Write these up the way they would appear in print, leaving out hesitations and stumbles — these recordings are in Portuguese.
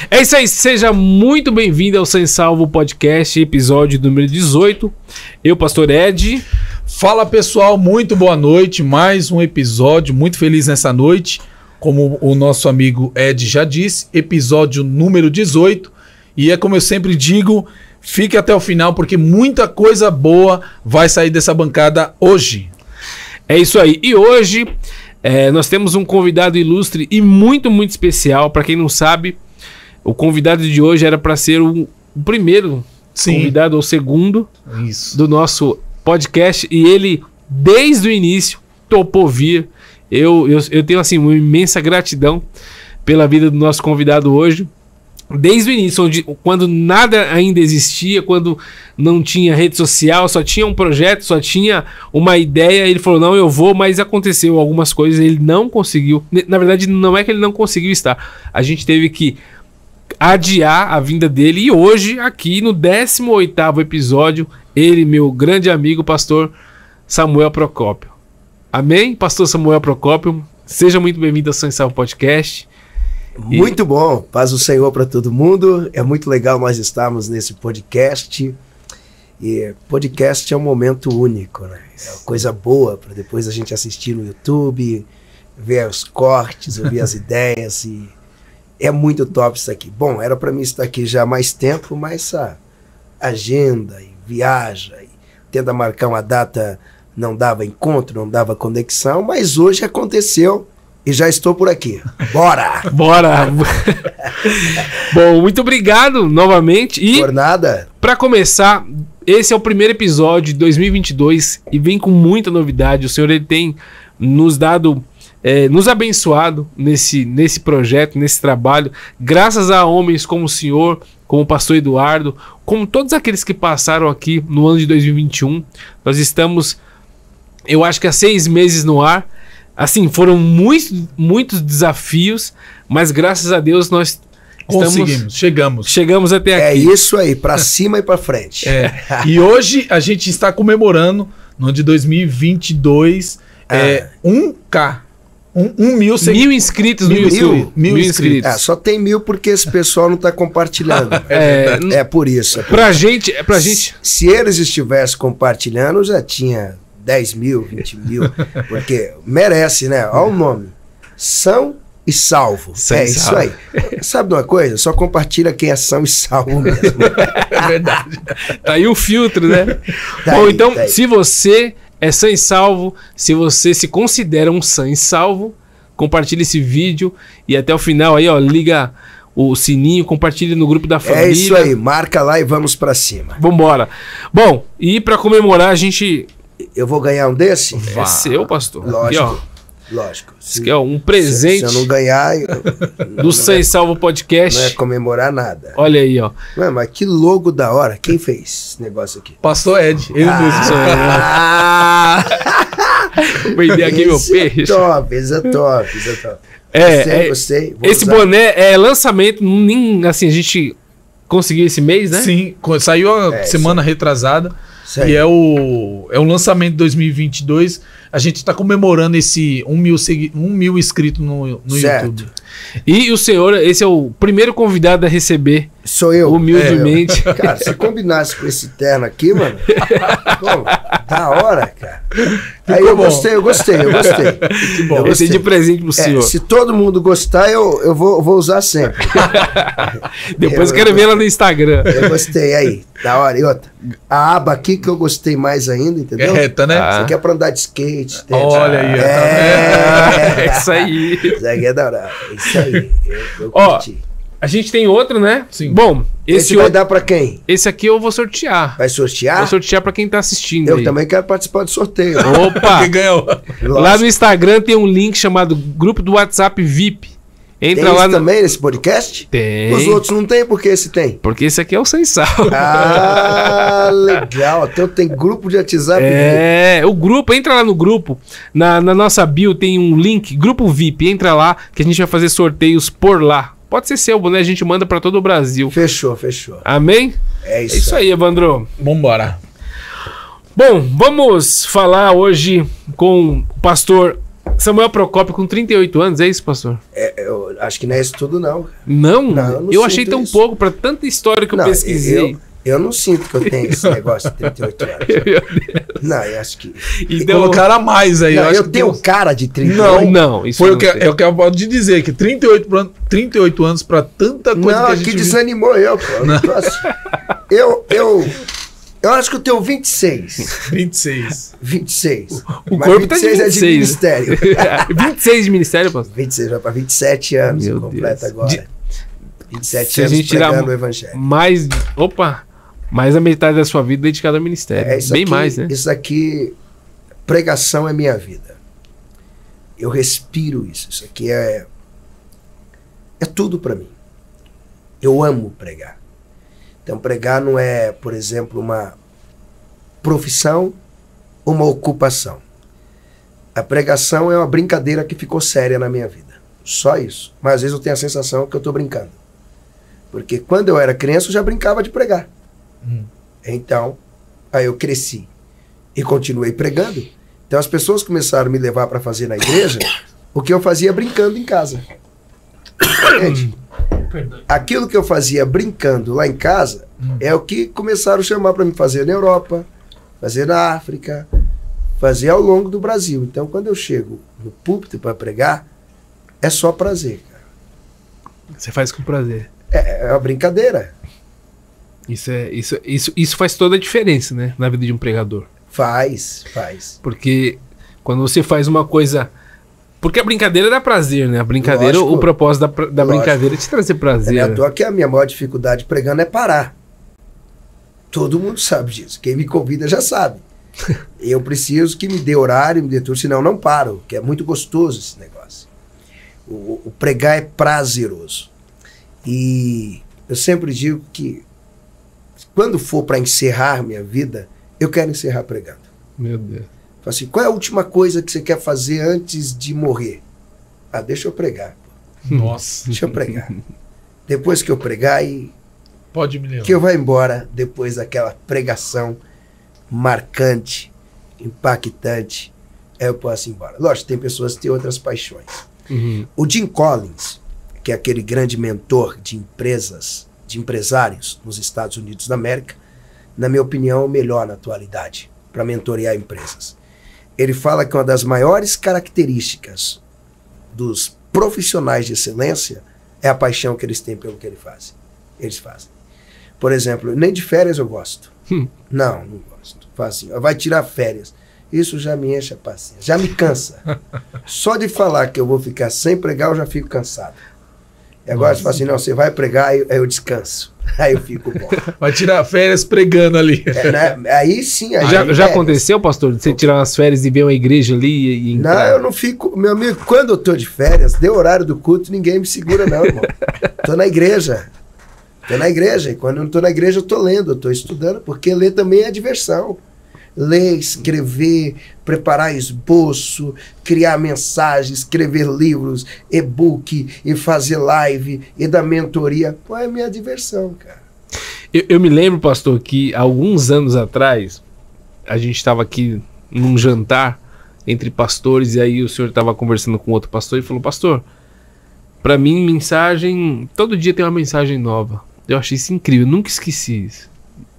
É isso aí, seja muito bem-vindo ao Sem Salvo Podcast, episódio número 18. Eu, Pastor Ed. Fala pessoal, muito boa noite, mais um episódio, muito feliz nessa noite. Como o nosso amigo Ed já disse, episódio número 18. E é como eu sempre digo, fique até o final porque muita coisa boa vai sair dessa bancada hoje. É isso aí, e hoje nós temos um convidado ilustre e muito especial. Para quem não sabe, o convidado de hoje era para ser o primeiro convidado ou segundo do nosso podcast, e ele, desde o início, topou vir. Eu tenho assim uma imensa gratidão pela vida do nosso convidado hoje. Desde o início, quando nada ainda existia, quando não tinha rede social, só tinha um projeto, só tinha uma ideia, ele falou, não, eu vou, mas aconteceu algumas coisas, ele não conseguiu. Na verdade, não é que ele não conseguiu estar. A gente teve que adiar a vinda dele, e hoje, aqui no 18º episódio, ele, meu grande amigo, pastor Samuel Procópio. Amém? Pastor Samuel Procópio, seja muito bem-vindo ao Sem Salvo Podcast. Muito bom, paz do Senhor para todo mundo. É muito legal nós estarmos nesse podcast. E podcast é um momento único, né? É uma coisa boa para depois a gente assistir no YouTube, ver os cortes, ouvir as ideias. E é muito top isso aqui. Bom, era para mim estar aqui já há mais tempo, mas essa agenda e viaja e tenta marcar uma data, não dava encontro, não dava conexão, mas hoje aconteceu. E já estou por aqui. Bora! Bora! Bom, muito obrigado novamente. E por nada. Para começar, esse é o primeiro episódio de 2022 e vem com muita novidade. O Senhor ele tem nos dado, nos abençoado nesse projeto, nesse trabalho, graças a homens como o Senhor, como o pastor Eduardo, como todos aqueles que passaram aqui no ano de 2021. Nós estamos, eu acho que há 6 meses no ar. Assim, foram muitos desafios, mas graças a Deus nós conseguimos, chegamos até aqui. É isso aí, para cima e para frente. E hoje a gente está comemorando, no ano de 2022, 1K. 1.000 inscritos no YouTube. 1.000 inscritos. Só tem 1.000 porque esse pessoal não está compartilhando. É por isso. Pra gente. Se eles estivessem compartilhando, já tinha 10 mil, 20 mil, porque merece, né? Olha o nome. São e salvo. Isso aí. Sabe de uma coisa? Só compartilha quem é são e salvo mesmo. É verdade. Tá aí o filtro, né? Bom, então, se você é são e salvo, se você se considera um são e salvo, compartilha esse vídeo e até o final aí, ó, liga o sininho, compartilha no grupo da família. É isso aí, marca lá e vamos pra cima. Vambora. Bom, e pra comemorar a gente... Eu vou ganhar um desse? É seu, pastor. Lógico. Aqui, lógico. Isso aqui é um presente. Se eu não ganhar... do Sem Salvo Podcast. Não é comemorar nada. Olha aí, ó. Ué, mas que logo da hora. Quem fez esse negócio aqui? Pastor Ed. Ele mesmo. Vou perder aqui meu peixe. Isso é top. Gostei. Esse boné é lançamento, nem assim, a gente conseguiu esse mês, né? Sim, saiu a semana retrasada. E é o lançamento de 2022. A gente está comemorando esse 1.000 inscritos no YouTube. E o senhor, esse é o primeiro convidado a receber. Sou eu. Humildemente. Cara, se combinasse com esse terno aqui, mano. Pô, da hora, cara. Aí eu gostei. Que bom. Esse é de presente pro senhor. Se todo mundo gostar, eu vou usar sempre. Depois eu quero ver lá no Instagram. Eu gostei aí. Da hora. E outra, a aba aqui que eu gostei mais ainda, entendeu? É reta, né? Isso aqui é pra andar de skate. Olha aí. É isso aí. Isso aqui é da hora. Isso aí. Eu curti. A gente tem outro, né? Sim. Bom, esse vai dar pra quem? Esse aqui eu vou sortear. Vai sortear? Vou sortear pra quem tá assistindo. Eu também quero participar do sorteio. Opa! Quem ganhou? Lá no Instagram tem um link chamado Grupo do WhatsApp VIP. Entra tem lá isso também nesse podcast? Tem. Os outros não tem, por que esse tem? Porque esse aqui é o Sem Salvo. Ah, legal. Então tem grupo de WhatsApp. O grupo, entra lá no grupo. Na nossa bio tem um link, Grupo VIP. Entra lá que a gente vai fazer sorteios por lá. Pode ser seu, né? A gente manda pra todo o Brasil. Fechou. Amém? É isso aí, Evandro. Vambora. Bom, vamos falar hoje com o pastor Samuel Procópio com 38 anos, é isso, pastor? Eu acho que não é isso tudo, não. Não? Não, eu achei tão pouco para tanta história que eu pesquisei. Eu não sinto que eu tenho esse negócio de 38 anos. Não, eu acho que... Então, colocaram a mais aí. Não, eu tenho cara de 38. Não, isso foi o que eu acabo de dizer, que 38 anos para tanta coisa não, que a gente... Não, que desanimou eu, pô. Eu acho que eu tenho 26. 26. O corpo 26 tá de 26. É de ministério. 26 de ministério, pastor? 26, vai para 27 anos. Meu completa Deus. Agora. 27 se anos a gente tirar o evangelho. Mais a metade da sua vida dedicada ao ministério. Bem aqui, mais, né? Isso aqui, pregação é minha vida. Eu respiro isso. Isso aqui é tudo para mim. Eu amo pregar. Então, pregar não é, por exemplo, uma profissão ou uma ocupação. A pregação é uma brincadeira que ficou séria na minha vida. Só isso. Mas às vezes eu tenho a sensação que eu estou brincando. Porque quando eu era criança, eu já brincava de pregar. Então, aí eu cresci e continuei pregando. Então as pessoas começaram a me levar para fazer na igreja o que eu fazia brincando em casa. Entende? Aquilo que eu fazia brincando lá em casa é o que começaram a chamar para me fazer na Europa, fazer na África, fazer ao longo do Brasil. Então, quando eu chego no púlpito para pregar, é só prazer, cara. Você faz com prazer. É uma brincadeira. Isso faz toda a diferença, né, na vida de um pregador. Faz. Porque quando você faz uma coisa... Porque a brincadeira dá prazer, né? A brincadeira, lógico, o propósito da brincadeira é te trazer prazer. É à toa que a minha maior dificuldade pregando é parar. Todo mundo sabe disso. Quem me convida já sabe. Eu preciso que me dê horário, me dê tudo, senão eu não paro, que é muito gostoso esse negócio. O pregar é prazeroso. E eu sempre digo que quando for para encerrar minha vida, eu quero encerrar pregando. Meu Deus. Fala assim, qual é a última coisa que você quer fazer antes de morrer? Ah, deixa eu pregar. Nossa. Deixa eu pregar. Depois que eu pregar, pode me levar. Que eu vá embora depois daquela pregação marcante, impactante, aí eu posso ir embora. Lógico, tem pessoas que têm outras paixões. O Jim Collins, que é aquele grande mentor de empresas, de empresários nos Estados Unidos da América, na minha opinião, é o melhor na atualidade para mentorear empresas. Ele fala que uma das maiores características dos profissionais de excelência é a paixão que eles têm pelo que eles fazem. Por exemplo, nem de férias eu gosto. Não gosto. Fala assim, vai tirar férias. Isso já me enche a paciência, já me cansa. Só de falar que eu vou ficar sem pregar, eu já fico cansado. E agora você fala assim, não, você vai pregar, aí eu descanso. Aí eu fico bom. Vai tirar férias pregando ali. Né? Aí sim. Aí já aconteceu, pastor, de você tirar umas férias e ver uma igreja ali e entrar? Não, eu não fico... Meu amigo, quando eu tô de férias, deu horário do culto, ninguém me segura não, irmão. Tô na igreja. E quando eu não tô na igreja, eu tô lendo, eu tô estudando, porque ler também é diversão. Ler, escrever, preparar esboço, criar mensagens, escrever livros, e-book, e fazer live, e dar mentoria. Pô, é minha diversão, cara. Eu me lembro, pastor, que alguns anos atrás, a gente estava aqui num jantar entre pastores, e aí o senhor estava conversando com outro pastor e falou, pastor, para mim, mensagem, todo dia tem uma mensagem nova. Eu achei isso incrível, nunca esqueci isso.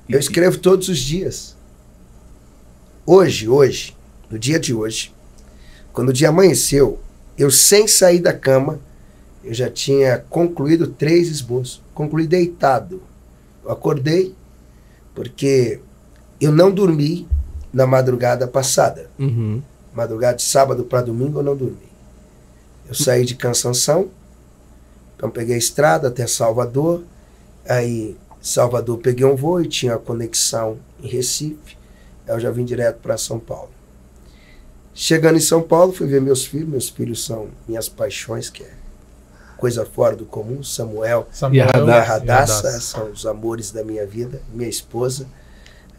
Eu escrevo todos os dias. Hoje, no dia de hoje, quando o dia amanheceu, eu sem sair da cama, eu já tinha concluído 3 esboços. Concluí deitado. Eu acordei porque eu não dormi na madrugada passada. Madrugada de sábado para domingo eu não dormi. Eu saí de Cansanção, então peguei a estrada até Salvador, aí Salvador peguei um voo e tinha conexão em Recife. Eu já vim direto para São Paulo. Chegando em São Paulo, fui ver meus filhos são minhas paixões, que é coisa fora do comum. Samuel e a Radassa são os amores da minha vida, minha esposa.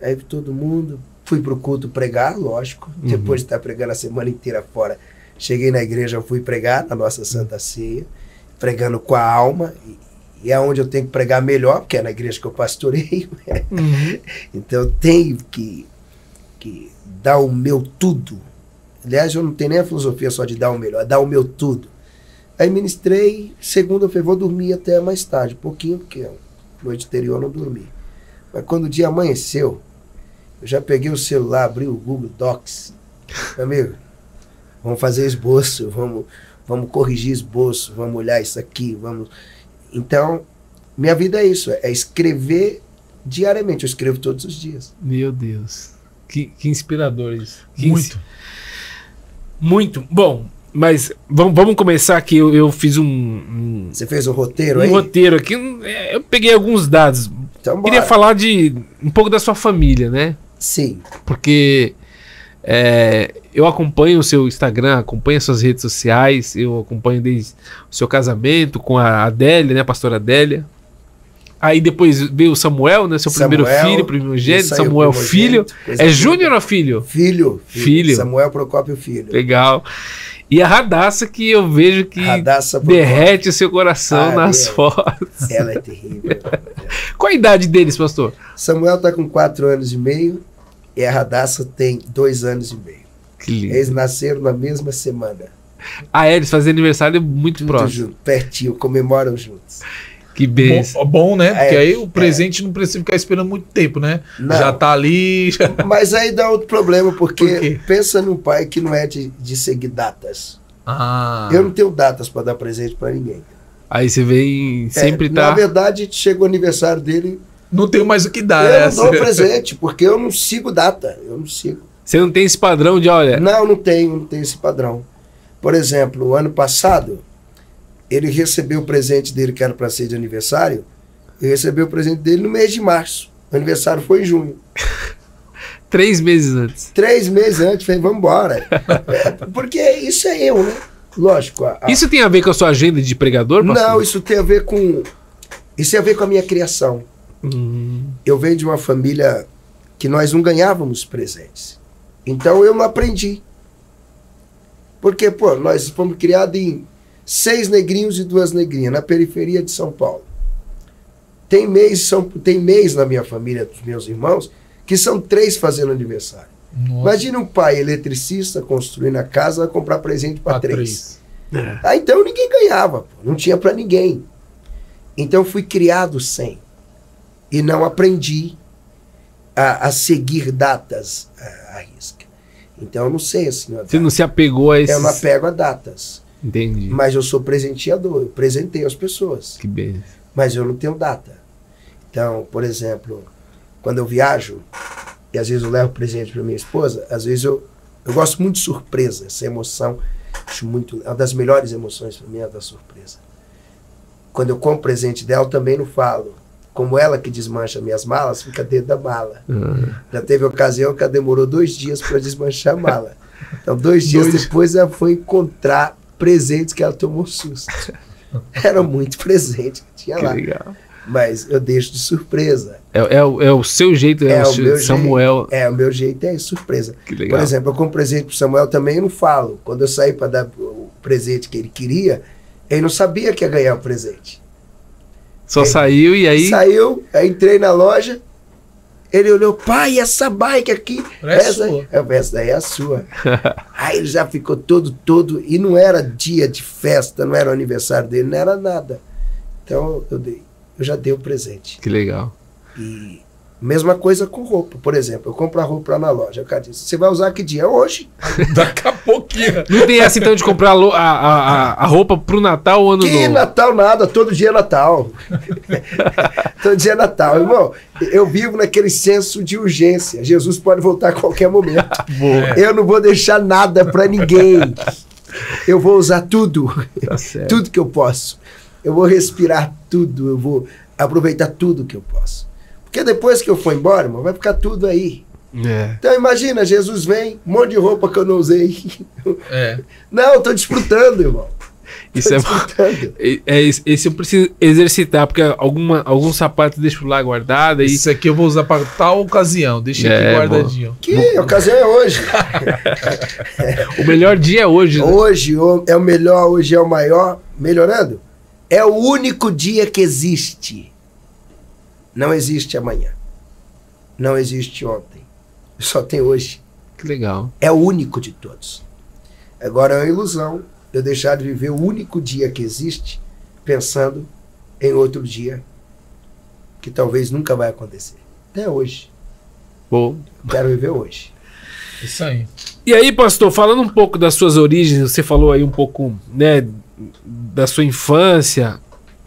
Aí todo mundo, fui pro culto pregar, lógico, depois de estar pregando a semana inteira fora. Cheguei na igreja, fui pregar na nossa Santa Ceia, pregando com a alma, e é onde eu tenho que pregar melhor, porque é na igreja que eu pastoreio. Então eu tenho que dar o meu tudo Aliás, eu não tenho nem a filosofia só de dar o melhor, dar o meu tudo. Aí ministrei, segunda eu falei, vou dormir até mais tarde, um pouquinho, porque noite anterior eu não dormi. Mas quando o dia amanheceu, eu já peguei o celular, abri o Google Docs. Amigo, vamos fazer esboço, vamos corrigir esboço, vamos olhar isso aqui, vamos... Então, minha vida é isso, é escrever diariamente. Eu escrevo todos os dias. Meu Deus. Que inspirador isso. Muito. Bom, mas vamos começar aqui. Eu fiz Você fez um roteiro aí? Um roteiro aqui. Eu peguei alguns dados. Então, queria falar de um pouco da sua família, né? Sim. Porque eu acompanho o seu Instagram, acompanho as suas redes sociais, eu acompanho desde o seu casamento com a Adélia, né? A pastora Adélia. Aí depois veio o Samuel, né? Seu primeiro filho, primogênito. Samuel, filho. É Júnior ou filho? Filho. Samuel Procópio, filho. Legal. E a Radassa, que eu vejo que derrete o seu coração nas fotos. Ela é terrível. Qual a idade deles, pastor? Samuel tá com 4 anos e meio e a Radassa tem 2 anos e meio. Que lindo. Eles nasceram na mesma semana. Eles fazem aniversário muito Tudo próximo. junto, pertinho, comemoram juntos. Que beijo. Bom, né? Porque aí o presente não precisa ficar esperando muito tempo, né? Não. Já tá ali. Mas aí dá outro problema, porque Por quê? pensa num pai que não é de seguir datas. Ah. Eu não tenho datas para dar presente para ninguém. Aí você vem sempre Na verdade, chega o aniversário dele, Não tenho mais o que dar, eu né? não dou presente, porque eu não sigo data. Eu não sigo. Você não tem esse padrão de, olha... Não tenho esse padrão. Por exemplo, o ano passado, ele recebeu o presente dele, que era para ser de aniversário, e recebeu o presente dele no mês de março. O aniversário foi em junho. 3 meses antes. 3 meses antes, falei, vamos embora. Porque isso é eu, né? Lógico. Isso tem a ver com a sua agenda de pregador, pastor? Não, isso tem a ver com... Isso tem a ver com a minha criação. Eu venho de uma família que nós não ganhávamos presentes. Então eu não aprendi. Porque, nós fomos criados em 6 negrinhos e 2 negrinhas, na periferia de São Paulo. Tem mês na minha família, dos meus irmãos, que são 3 fazendo aniversário. Nossa. Imagina um pai eletricista construindo a casa, comprar presente para 3. 3. Então ninguém ganhava, não tinha para ninguém. Então eu fui criado sem. E não aprendi a seguir datas à risca. Então eu não sei assim. Você não se apegou a esses... Eu não apego a datas. Entendi. Mas eu sou presenteador, eu presentei as pessoas. Que bem. Mas eu não tenho data. Então, por exemplo, quando eu viajo, e às vezes eu levo presente para minha esposa, às vezes eu gosto muito de surpresa, essa emoção. Acho muito, uma das melhores emoções para mim é a da surpresa. Quando eu compro presente dela, eu também não falo. Como ela que desmancha minhas malas, fica dentro da mala. Já teve ocasião que ela demorou 2 dias para desmanchar a mala. Então, 2 dias depois, ela foi encontrar presentes que ela tomou susto. Era muito presente que tinha lá. Legal. Mas eu deixo de surpresa. É o seu jeito, o meu Samuel. O meu jeito é surpresa. Que legal. Por exemplo, eu compro presente pro Samuel também, eu não falo. Quando eu saí para dar o presente que ele queria, ele não sabia que ia ganhar o presente. Só saiu e aí... Saiu, aí entrei na loja, ele olhou, pai, essa bike aqui, essa daí é a sua. Aí ele já ficou todo, e não era dia de festa, não era o aniversário dele, não era nada. Então eu já dei o presente. Que legal. E mesma coisa com roupa. Por exemplo, eu compro a roupa lá na loja. O cara diz, você vai usar que dia? Hoje. Daqui a pouquinho. Não tem essa então de comprar a roupa pro Natal ou Ano Novo? Que Natal nada, todo dia é Natal. Todo dia é Natal. Irmão, eu vivo naquele senso de urgência. Jesus pode voltar a qualquer momento. Eu não vou deixar nada para ninguém. Eu vou usar tudo. Tá certo. Tudo que eu posso. Eu vou respirar tudo. Eu vou aproveitar tudo que eu posso. Porque depois que eu for embora, irmão, vai ficar tudo aí. Então imagina, Jesus vem, um monte de roupa que eu não usei. Não, eu tô desfrutando, irmão. Isso esse eu preciso exercitar, porque alguns sapatos eu deixo lá guardado. Isso aqui eu vou usar para tal ocasião, deixa aqui guardadinho. Que ocasião é hoje? O melhor dia é hoje, né? Hoje é o melhor, hoje é o maior. Melhorando? É o único dia que existe. Não existe amanhã. Não existe ontem. Só tem hoje. Que legal. É o único de todos. Agora é uma ilusão eu deixar de viver o único dia que existe pensando em outro dia que talvez nunca vai acontecer. Até hoje. Bom. Quero viver hoje. Isso aí. E aí, pastor, falando um pouco das suas origens, você falou aí um pouco, né, da sua infância,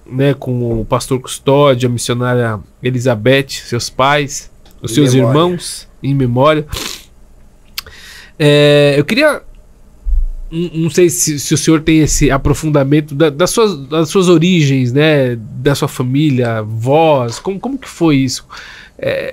né, com o pastor Custódio, a missionária Elizabeth, seus pais, os seus irmãos, em memória. Eu queria, não sei se o senhor tem esse aprofundamento das suas origens, né, da sua família, avós, como que foi isso?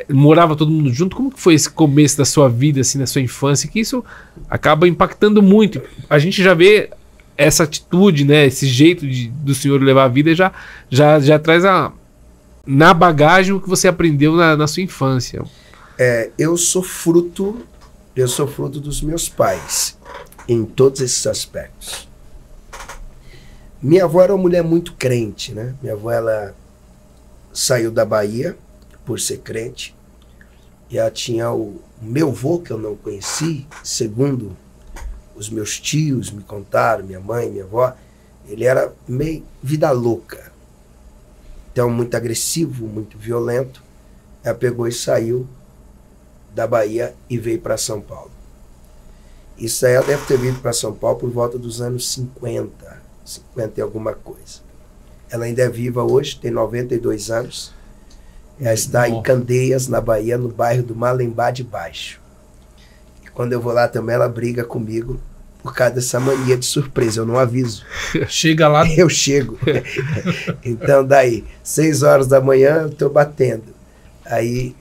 Morava todo mundo junto? Como que foi esse começo da sua vida, assim, na sua infância? Que isso acaba impactando muito. A gente já vê essa atitude, né, esse jeito do senhor levar a vida já traz na bagagem o que você aprendeu na sua infância. Eu sou fruto dos meus pais em todos esses aspectos. Minha avó era uma mulher muito crente, né? Minha avó, ela saiu da Bahia por ser crente, e ela tinha o meu avô, que eu não conheci, segundo os meus tios me contaram, minha mãe, minha avó, ele era meio vida louca, então muito agressivo, muito violento. Ela pegou e saiu da Bahia e veio para São Paulo. Isso aí ela deve ter vindo para São Paulo por volta dos anos 50 e alguma coisa. Ela ainda é viva hoje, tem 92 anos. Ela está em Candeias, na Bahia, no bairro do Malembá de Baixo. E quando eu vou lá também, ela briga comigo por causa dessa mania de surpresa. Eu não aviso. Chega lá. Eu chego. Então, daí, 6 horas da manhã, eu estou batendo. Aí,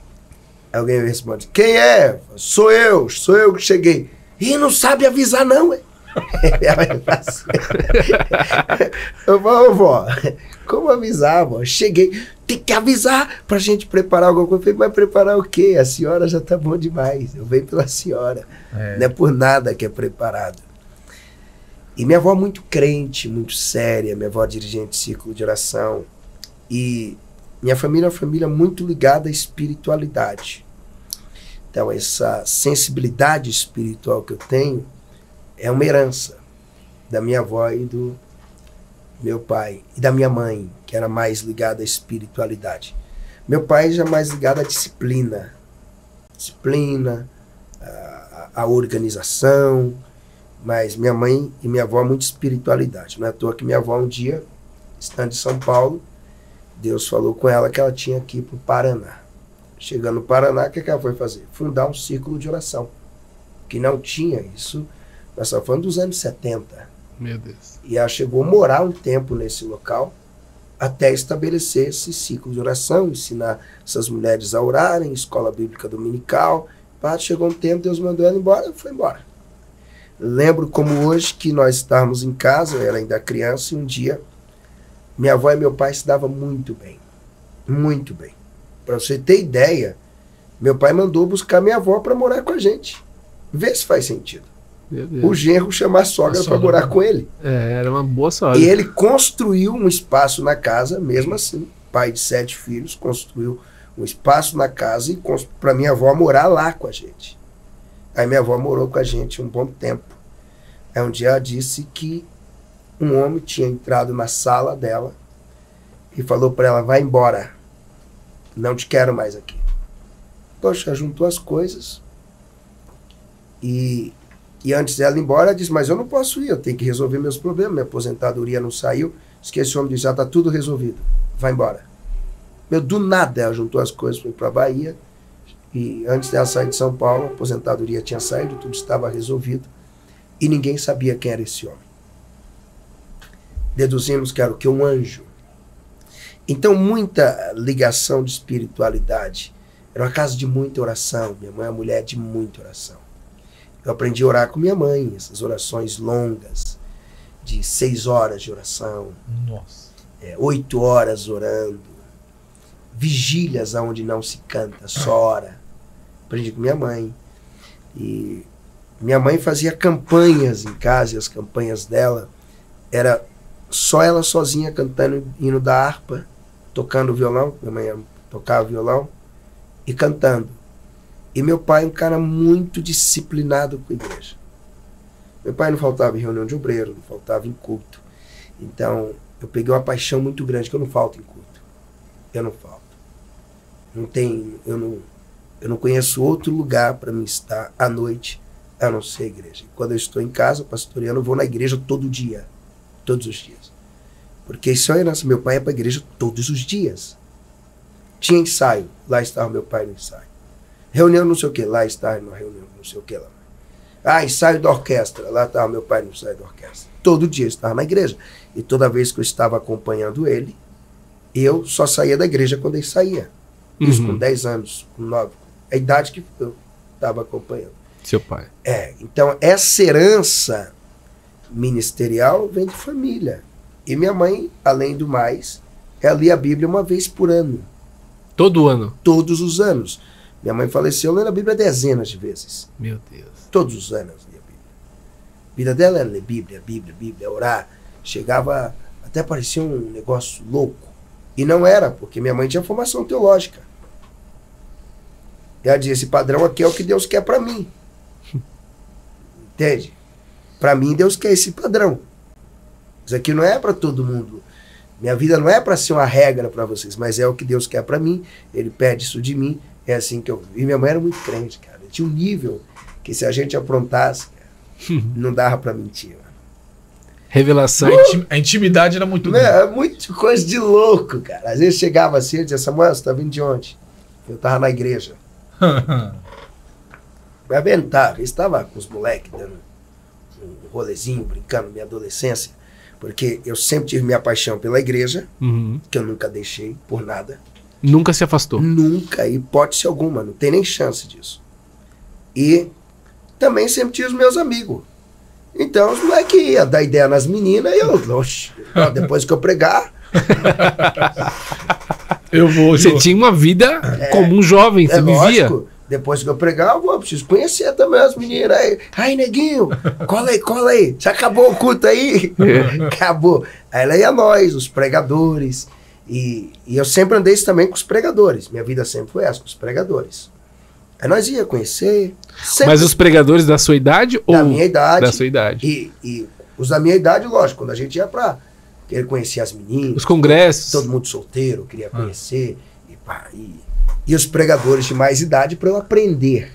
alguém me responde: quem é? Sou eu que cheguei. E não sabe avisar, não, é? Eu falo, vó, como avisar, vó? Cheguei, tem que avisar pra gente preparar alguma coisa. Eu falei, mas preparar o quê? A senhora já tá bom demais. Eu venho pela senhora. Não é por nada que é preparado. E minha avó muito crente, muito séria. Minha avó dirigente de círculo de oração. E minha família é uma família muito ligada à espiritualidade. Então, essa sensibilidade espiritual que eu tenho é uma herança da minha avó e do meu pai. E da minha mãe, que era mais ligada à espiritualidade. Meu pai já mais ligado à disciplina. Disciplina, a organização. Mas minha mãe e minha avó, muita espiritualidade. Não é à toa que minha avó, um dia, estando em São Paulo, Deus falou com ela que ela tinha que ir para o Paraná. Chegando no Paraná, o que ela foi fazer? Fundar um círculo de oração. Que não tinha isso. Nós estamos falando dos anos 70. Meu Deus. E ela chegou a morar um tempo nesse local até estabelecer esse ciclo de oração, ensinar essas mulheres a orarem, escola bíblica dominical. Chegou um tempo, Deus mandou ela embora, e foi embora. Lembro como hoje que nós estávamos em casa, eu era ainda criança, e um dia minha avó e meu pai se davam muito bem. Muito bem. Para você ter ideia, meu pai mandou buscar minha avó para morar com a gente. Vê se faz sentido. O genro chamar a sogra para morar com ele. Era uma boa sogra. E ele construiu um espaço na casa, mesmo assim, pai de 7 filhos, construiu um espaço na casa para minha avó morar lá com a gente. Aí minha avó morou com a gente um bom tempo. Aí um dia ela disse que um homem tinha entrado na sala dela e falou para ela: vai embora, não te quero mais aqui. Poxa, juntou as coisas e antes dela ir embora, ela disse: mas eu não posso ir, eu tenho que resolver meus problemas, minha aposentadoria não saiu. Esse homem disse: já está tudo resolvido, vai embora. Do nada ela juntou as coisas, foi para a Bahia, e antes dela sair de São Paulo, a aposentadoria tinha saído, tudo estava resolvido, e ninguém sabia quem era esse homem. Deduzimos que era o que? Um anjo. Então, muita ligação de espiritualidade. Era uma casa de muita oração. Minha mãe é uma mulher de muita oração. Eu aprendi a orar com minha mãe, essas orações longas, de 6 horas de oração. Nossa. 8 horas orando. Vigílias onde não se canta, só ora. Aprendi com minha mãe. E minha mãe fazia campanhas em casa, e as campanhas dela era só ela sozinha cantando hino da harpa, tocando violão. Minha mãe tocava violão e cantando. E meu pai é um cara muito disciplinado com a igreja. Meu pai não faltava em reunião de obreiro, não faltava em culto. Então, eu peguei uma paixão muito grande, que eu não falto em culto. Eu não falto. Eu não conheço outro lugar para mim estar à noite, a não ser a igreja. Quando eu estou em casa, pastoreando, eu vou na igreja todo dia. Todos os dias. Porque isso é herança. Meu pai ia para a igreja todos os dias. Tinha ensaio, lá estava meu pai no ensaio. Reunião não sei o que, lá estava na reunião não sei o que lá. Ah, ensaio da orquestra, lá estava meu pai no ensaio da orquestra. Todo dia eu estava na igreja. E toda vez que eu estava acompanhando ele, eu só saía da igreja quando ele saía. Isso com 10 anos, com 9. A idade que eu estava acompanhando. Seu pai. Então essa herança ministerial vem de família. E minha mãe, além do mais, ela lia a Bíblia uma vez por ano. Todo ano? Todos os anos. Minha mãe faleceu lendo a Bíblia dezenas de vezes. Meu Deus. Todos os anos lia a Bíblia. A vida dela era ler Bíblia, orar. Chegava, até parecia um negócio louco. E não era, porque minha mãe tinha formação teológica. Ela dizia, esse padrão aqui é o que Deus quer para mim. Entende? Para mim, Deus quer esse padrão. Isso aqui não é para todo mundo. Minha vida não é para ser uma regra para vocês, mas é o que Deus quer para mim. Ele pede isso de mim. É assim que eu... E minha mãe era muito crente, cara. Tinha um nível que se a gente aprontasse, cara, não dava para mentir. Mano. Revelação. A intimidade era muito grande. É muito coisa de louco, cara. Às vezes chegava assim e dizia, Samuel, você tá vindo de onde? Eu tava na igreja. Vai aventar. Eu estava com os moleques dando um rolezinho, brincando, minha adolescência. Porque eu sempre tive minha paixão pela igreja, que eu nunca deixei por nada. Nunca se afastou? Nunca, hipótese alguma, não tem nem chance disso. E também sempre tive os meus amigos. Então os moleques iam dar ideia nas meninas e eu, oxe, depois que eu pregar... eu vou. Você tinha uma vida como um jovem, você vivia. Lógico, depois que eu pregar, eu preciso conhecer também as meninas. Aí, neguinho, cola aí. Já acabou o culto aí? Acabou. Aí ela ia nós, os pregadores. E eu sempre andei também com os pregadores. Minha vida sempre foi essa, com os pregadores. Aí nós ia conhecer. Mas os pregadores da sua idade ou da minha idade? Da sua idade. E os da minha idade, lógico, quando a gente ia pra querer conhecer as meninas. Os congressos. Todo mundo solteiro, queria conhecer. E os pregadores de mais idade para eu aprender.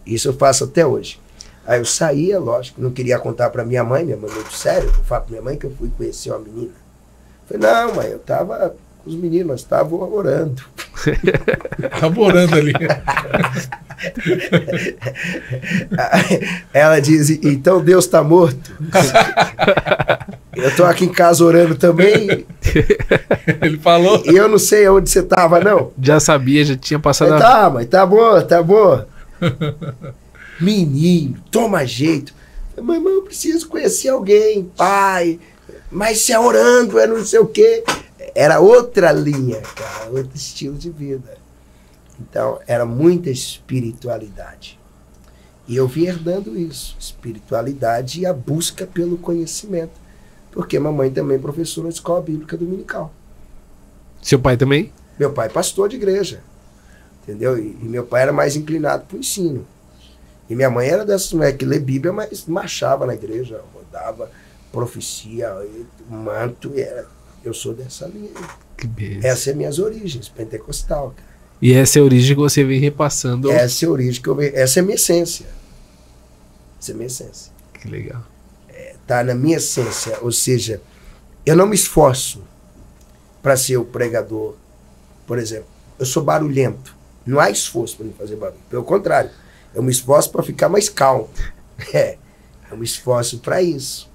Isso eu faço até hoje. Aí eu saía, lógico, não queria contar para minha mãe muito sério, eu falo pra minha mãe que eu fui conhecer uma menina. Eu falei, não, mãe, eu tava com os meninos, nós estávamos orando. Tava orando ali. Ela diz, então Deus tá morto? Eu tô aqui em casa orando também. Ele falou. E eu não sei onde você tava, não. Já sabia, já tinha passado. Tá, mas tá bom. Menino, toma jeito. Mas eu preciso conhecer alguém, pai. Mas se é orando, é não sei o quê. Era outra linha, cara, outro estilo de vida. Então, era muita espiritualidade. E eu vim herdando isso, espiritualidade e a busca pelo conhecimento. Porque mamãe também é professora de escola bíblica dominical. Seu pai também? Meu pai é pastor de igreja. Entendeu? E meu pai era mais inclinado para o ensino. E minha mãe era dessas mulheres que lê Bíblia, mas marchava na igreja, rodava, profecia, manto. Eu sou dessa linha. Que beleza. Essas são minhas origens, pentecostal, cara. E essa é a origem que você vem repassando. Essa é a origem que eu venho. Essa é a minha essência. Essa é a minha essência. Que legal. Tá na minha essência. Ou seja, eu não me esforço para ser o pregador. Por exemplo, eu sou barulhento. Não há esforço para me fazer barulho. Pelo contrário, eu me esforço para ficar mais calmo. Eu me esforço para isso.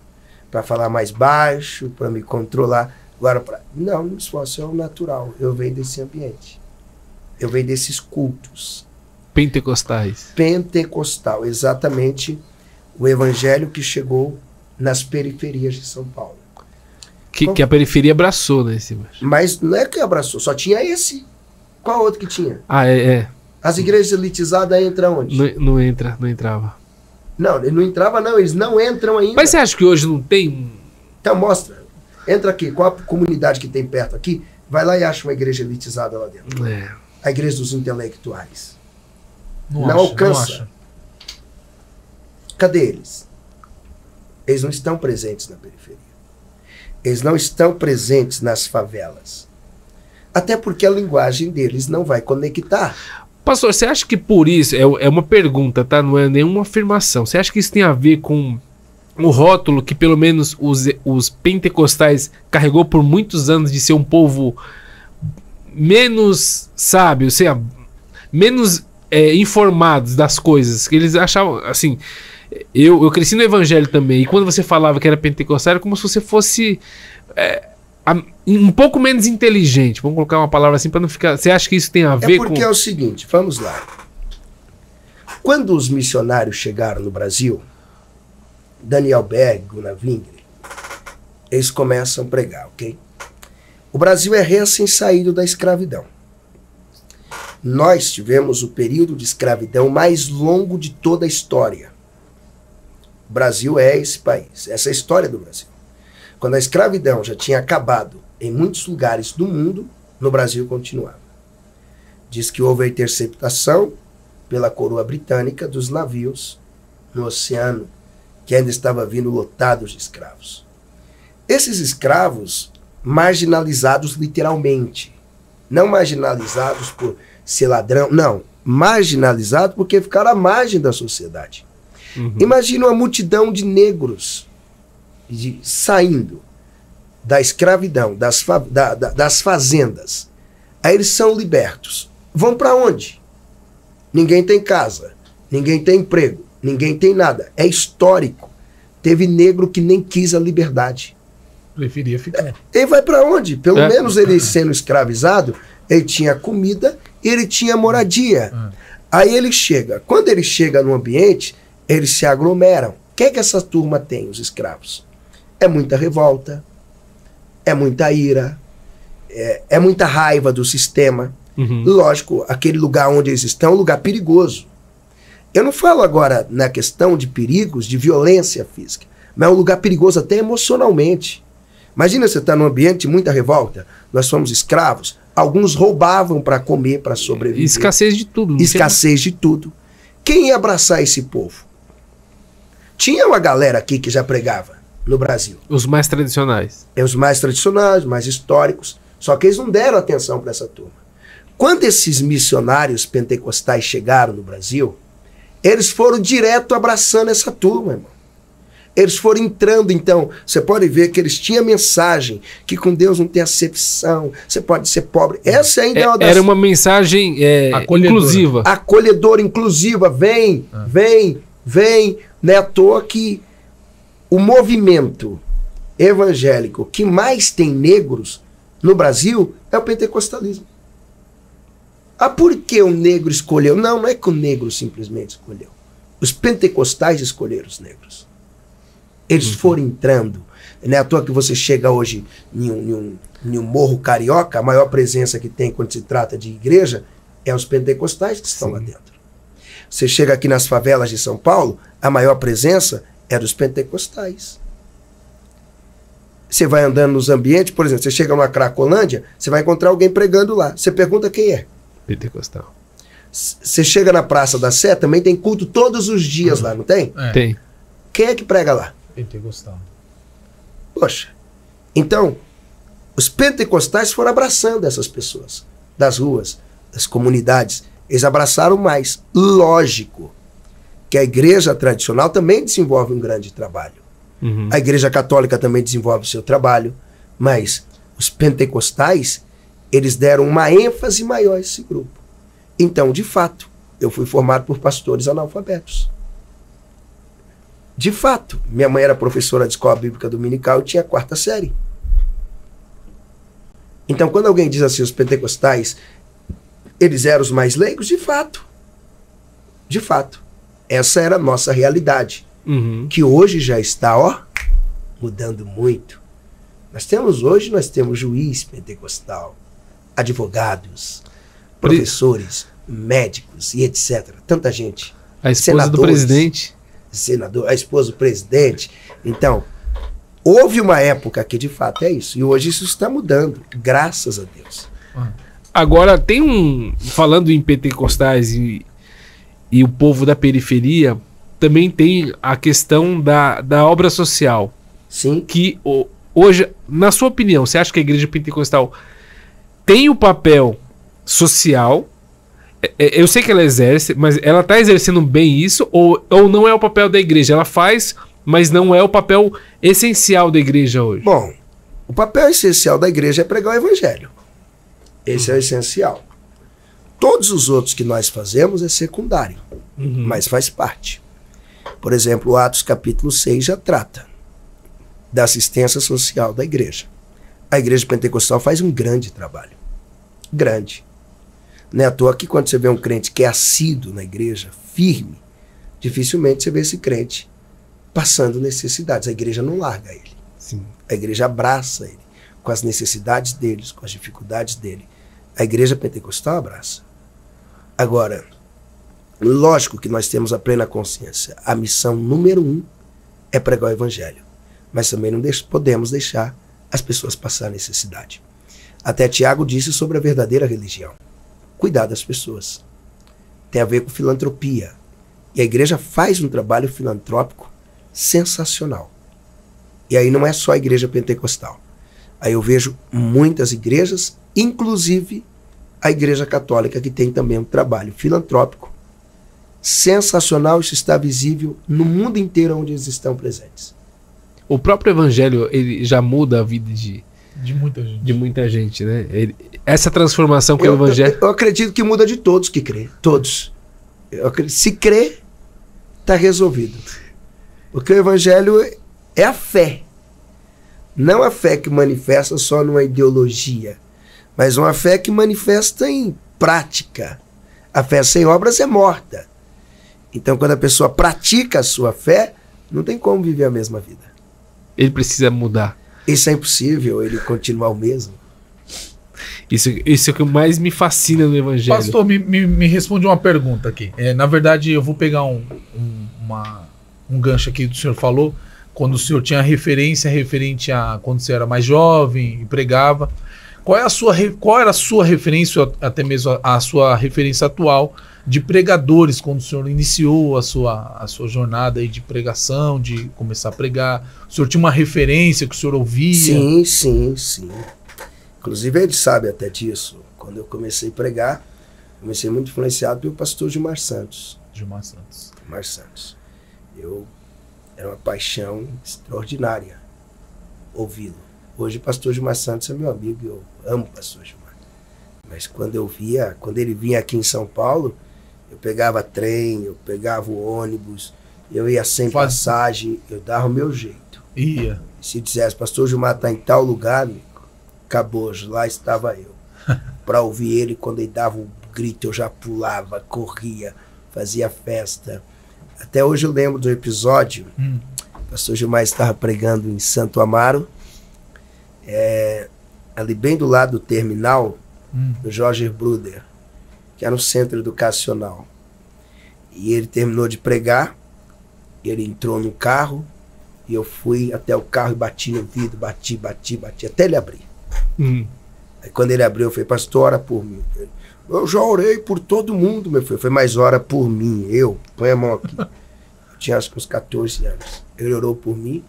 Para falar mais baixo, para me controlar. Agora, não me esforço, é o natural. Eu venho desse ambiente. Eu venho desses cultos. Pentecostais. Pentecostal, exatamente o evangelho que chegou nas periferias de São Paulo. Que a periferia abraçou, né? Mas não é que abraçou, só tinha esse. Qual outro que tinha? As igrejas elitizadas entram onde? Não entrava. Não, não entrava não, eles não entram ainda. Mas você acha que hoje não tem? Então mostra. Entra aqui, qual a comunidade que tem perto aqui? Vai lá e acha uma igreja elitizada lá dentro. A igreja dos intelectuais. Não alcança. Cadê eles? Eles não estão presentes na periferia. Eles não estão presentes nas favelas. Até porque a linguagem deles não vai conectar. Pastor, você acha que por isso, é uma pergunta, tá? Não é nenhuma afirmação. Você acha que isso tem a ver com o rótulo que pelo menos os pentecostais carregou por muitos anos de ser um povo menos sábio, ou seja, menos informados das coisas? Que eles achavam, assim... Eu cresci no evangelho também, e quando você falava que era pentecostal, era como se você fosse um pouco menos inteligente. Vamos colocar uma palavra assim para não ficar... Você acha que isso tem a ver com... É porque é o seguinte, vamos lá. Quando os missionários chegaram no Brasil, Daniel Berg, Gunnar Wingre, eles começam a pregar, ok? O Brasil é recém-saído da escravidão. Nós tivemos o período de escravidão mais longo de toda a história. O Brasil é esse país, essa é a história do Brasil. Quando a escravidão já tinha acabado em muitos lugares do mundo, no Brasil continuava. Diz que houve a interceptação pela coroa britânica dos navios no oceano, que ainda estava vindo lotados de escravos. Esses escravos marginalizados literalmente, não marginalizados por ser ladrão, não, marginalizados porque ficaram à margem da sociedade. Uhum. Imagina uma multidão de negros saindo da escravidão, das fazendas. Aí eles são libertos. Vão para onde? Ninguém tem casa, ninguém tem emprego, ninguém tem nada. É histórico. Teve negro que nem quis a liberdade. Preferia ficar. Ele vai para onde? Pelo menos ele sendo escravizado, ele tinha comida e ele tinha moradia. Aí ele chega. Quando ele chega no ambiente, eles se aglomeram. O que é que essa turma tem, os escravos? É muita revolta, é muita ira, é muita raiva do sistema. Uhum. Lógico, aquele lugar onde eles estão é um lugar perigoso. Eu não falo agora na questão de perigos, de violência física, mas é um lugar perigoso até emocionalmente. Imagina você estar num ambiente de muita revolta, nós somos escravos, alguns roubavam para comer, para sobreviver. Escassez de tudo. Escassez de tudo. Quem ia abraçar esse povo? Tinha uma galera aqui que já pregava no Brasil. Os mais tradicionais. Os mais tradicionais, mais históricos. Só que eles não deram atenção para essa turma. Quando esses missionários pentecostais chegaram no Brasil, eles foram direto abraçando essa turma, irmão. Eles foram entrando, então, você pode ver que eles tinham mensagem, que com Deus não tem acepção, você pode ser pobre. Essa ainda é uma das... Era uma mensagem inclusiva. Acolhedora, inclusiva. Vem, vem. Não é à toa que o movimento evangélico que mais tem negros no Brasil é o pentecostalismo. Por que o negro escolheu? Não é que o negro simplesmente escolheu. Os pentecostais escolheram os negros. Eles foram entrando. Não é à toa que você chega hoje em um morro carioca, a maior presença que tem quando se trata de igreja é os pentecostais que estão lá dentro. Você chega aqui nas favelas de São Paulo, a maior presença é dos pentecostais. Você vai andando nos ambientes, por exemplo, você chega numa Cracolândia, você vai encontrar alguém pregando lá. Você pergunta quem é. Pentecostal. Você chega na Praça da Sé, também tem culto todos os dias lá, não tem? Tem. Quem é que prega lá? Pentecostal. Poxa. Então, os pentecostais foram abraçando essas pessoas das ruas, das comunidades. Eles abraçaram mais. Lógico que a igreja tradicional também desenvolve um grande trabalho. Uhum. A igreja católica também desenvolve o seu trabalho. Mas os pentecostais, eles deram uma ênfase maior a esse grupo. Então, de fato, eu fui formado por pastores analfabetos. De fato, minha mãe era professora de escola bíblica dominical e tinha a 4ª série. Então, quando alguém diz assim, os pentecostais, eles eram os mais leigos, de fato. De fato. Essa era a nossa realidade. Uhum. Que hoje já está, mudando muito. Nós temos juiz pentecostal, advogados, professores, médicos e etc. Tanta gente. A esposa do presidente. A esposa do presidente. Então, houve uma época que de fato é isso. E hoje isso está mudando, graças a Deus. Agora, tem falando em pentecostais e o povo da periferia, também tem a questão da obra social. Sim. Que hoje, na sua opinião, você acha que a igreja pentecostal tem o papel social? Eu sei que ela exerce, mas ela está exercendo bem isso? Ou não é o papel da igreja? Ela faz, mas não é o papel essencial da igreja hoje? Bom, o papel essencial da igreja é pregar o evangelho. Esse é o essencial. Todos os outros que nós fazemos é secundário, mas faz parte. Por exemplo, Atos capítulo 6 já trata da assistência social da igreja. A igreja pentecostal faz um grande trabalho. Grande. Não é à toa que quando você vê um crente que é assíduo na igreja, firme, dificilmente você vê esse crente passando necessidades. A igreja não larga ele. Sim. A igreja abraça ele, com as necessidades deles, com as dificuldades dele. A igreja pentecostal abraça. Agora, lógico que nós temos a plena consciência. A missão número 1 é pregar o evangelho. Mas também não podemos deixar as pessoas passar necessidade. Até Tiago disse sobre a verdadeira religião. Cuidar das pessoas. Tem a ver com filantropia. E a igreja faz um trabalho filantrópico sensacional. E aí não é só a igreja pentecostal. Aí eu vejo muitas igrejas, inclusive a igreja católica, que tem também um trabalho filantrópico sensacional. Isso está visível no mundo inteiro onde eles estão presentes. O próprio evangelho, ele já muda a vida de muita gente, né? Essa transformação que o evangelho... Eu acredito que muda de todos que crê. Todos. Se crê, está resolvido. Porque o evangelho é a fé. Não a fé que manifesta só numa ideologia, mas uma fé que manifesta em prática. A fé sem obras é morta. Então, quando a pessoa pratica a sua fé, não tem como viver a mesma vida. Ele precisa mudar. Isso é impossível, ele continuar o mesmo. Isso é o que mais me fascina no evangelho. Pastor, me responde uma pergunta aqui. Na verdade, eu vou pegar um gancho aqui do senhor falou, quando o senhor tinha referência referente a quando você era mais jovem e pregava. Qual era a sua referência, até mesmo a sua referência atual de pregadores, quando o senhor iniciou a sua jornada aí de pregação, de começar a pregar? O senhor tinha uma referência que o senhor ouvia? Sim. Inclusive ele sabe até disso. Quando eu comecei a pregar, comecei muito influenciado pelo pastor Gilmar Santos. Gilmar Santos. Era uma paixão extraordinária ouvi-lo. Hoje o pastor Gilmar Santos é meu amigo, eu amo o pastor Gilmar. Mas quando ele vinha aqui em São Paulo, eu pegava trem, eu pegava o ônibus, eu ia sem passagem, eu dava o meu jeito. Ia. Se dissesse, pastor Gilmar está em tal lugar, amigo, acabou, lá estava eu. Para ouvir ele, quando ele dava um grito, eu já pulava, corria, fazia festa. Até hoje eu lembro do episódio, o pastor Gilmar estava pregando em Santo Amaro, ali bem do lado do terminal, do Jorge Bruder, que era um centro educacional. E ele terminou de pregar, ele entrou no carro, e eu fui até o carro e bati no vidro, bati, até ele abrir. Aí quando ele abriu, eu falei, pastor, ora por mim. Eu já orei por todo mundo, meu filho. Foi mais ora por mim. Põe a mão aqui. Eu tinha acho que uns 14 anos. Ele orou por mim.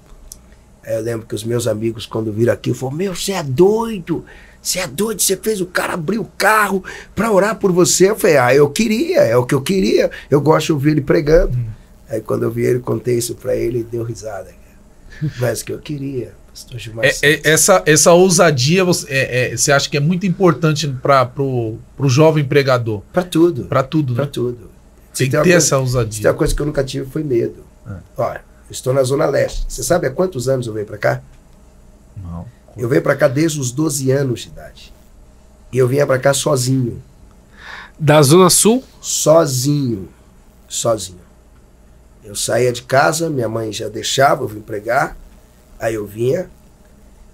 Aí eu lembro que os meus amigos, quando viram aqui, falaram, você é doido. Você fez o cara abrir o carro para orar por você. Eu falei, é o que eu queria. Eu gosto de ouvir ele pregando. Aí quando eu vi ele, contei isso para ele, ele deu risada. Mas o que eu queria. Essa ousadia você acha que é muito importante para o jovem pregador? Para tudo. Para tudo, né? Para tudo. Tem que ter essa ousadia. Se tem uma coisa que eu nunca tive foi medo. Olha, eu estou na Zona Leste. Você sabe há quantos anos eu venho para cá? Não. Eu venho para cá desde os 12 anos de idade. E eu vinha para cá sozinho. Da Zona Sul? Sozinho. Eu saía de casa, minha mãe já deixava eu vim pregar. Aí eu vinha,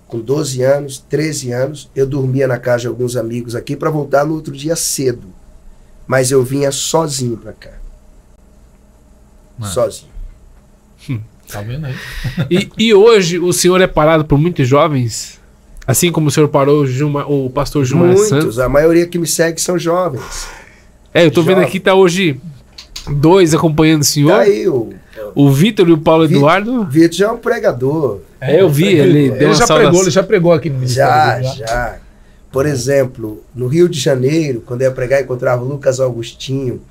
com 12 anos, 13 anos, eu dormia na casa de alguns amigos aqui para voltar no outro dia cedo. Mas eu vinha sozinho para cá. Sozinho. Tá vendo aí? E hoje o senhor é parado por muitos jovens? Assim como o senhor parou o pastor Gilmar Santos? Muitos, a maioria que me segue são jovens. Eu tô vendo aqui, tá hoje 2 acompanhando o senhor. Tá aí o O Vitor e o Paulo Eduardo? Vitor já é um pregador. Eu vi, ele já pregou aqui no Ministério. Já. Por exemplo, no Rio de Janeiro, quando eu ia pregar, encontrava o Lucas Augustinho.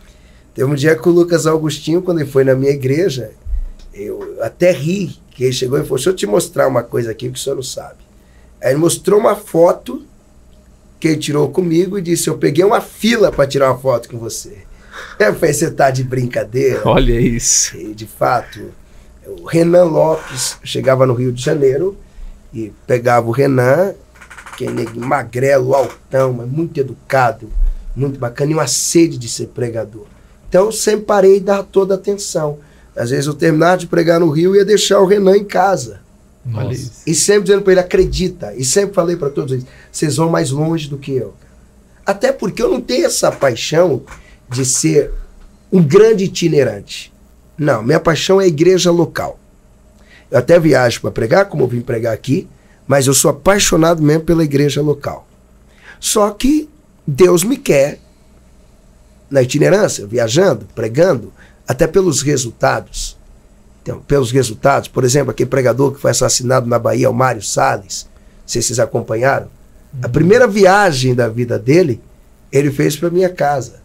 Teve um dia que o Lucas Augustinho, quando ele foi na minha igreja, eu até ri, que ele chegou e falou, deixa eu te mostrar uma coisa aqui que o senhor não sabe. Aí ele mostrou uma foto que ele tirou comigo e disse, eu peguei uma fila para tirar uma foto com você. Eu falei, você tá de brincadeira? Olha isso. E, de fato, o Renan Lopes chegava no Rio de Janeiro e pegava o Renan, que é magrelo, altão, mas muito educado, muito bacana, e uma sede de ser pregador. Então eu sempre parei e dava toda a atenção. Às vezes eu terminava de pregar no Rio e ia deixar o Renan em casa. E sempre dizendo para ele, acredita. E sempre falei para todos eles, vocês vão mais longe do que eu. Até porque eu não tenho essa paixão de ser um grande itinerante. Não, minha paixão é a igreja local. Eu até viajo para pregar, como eu vim pregar aqui, mas eu sou apaixonado mesmo pela igreja local. Só que Deus me quer na itinerância, viajando, pregando, até pelos resultados. Então, pelos resultados, por exemplo, aquele pregador que foi assassinado na Bahia, o Mário Salles, não sei se vocês acompanharam, a primeira viagem da vida dele, ele fez para minha casa.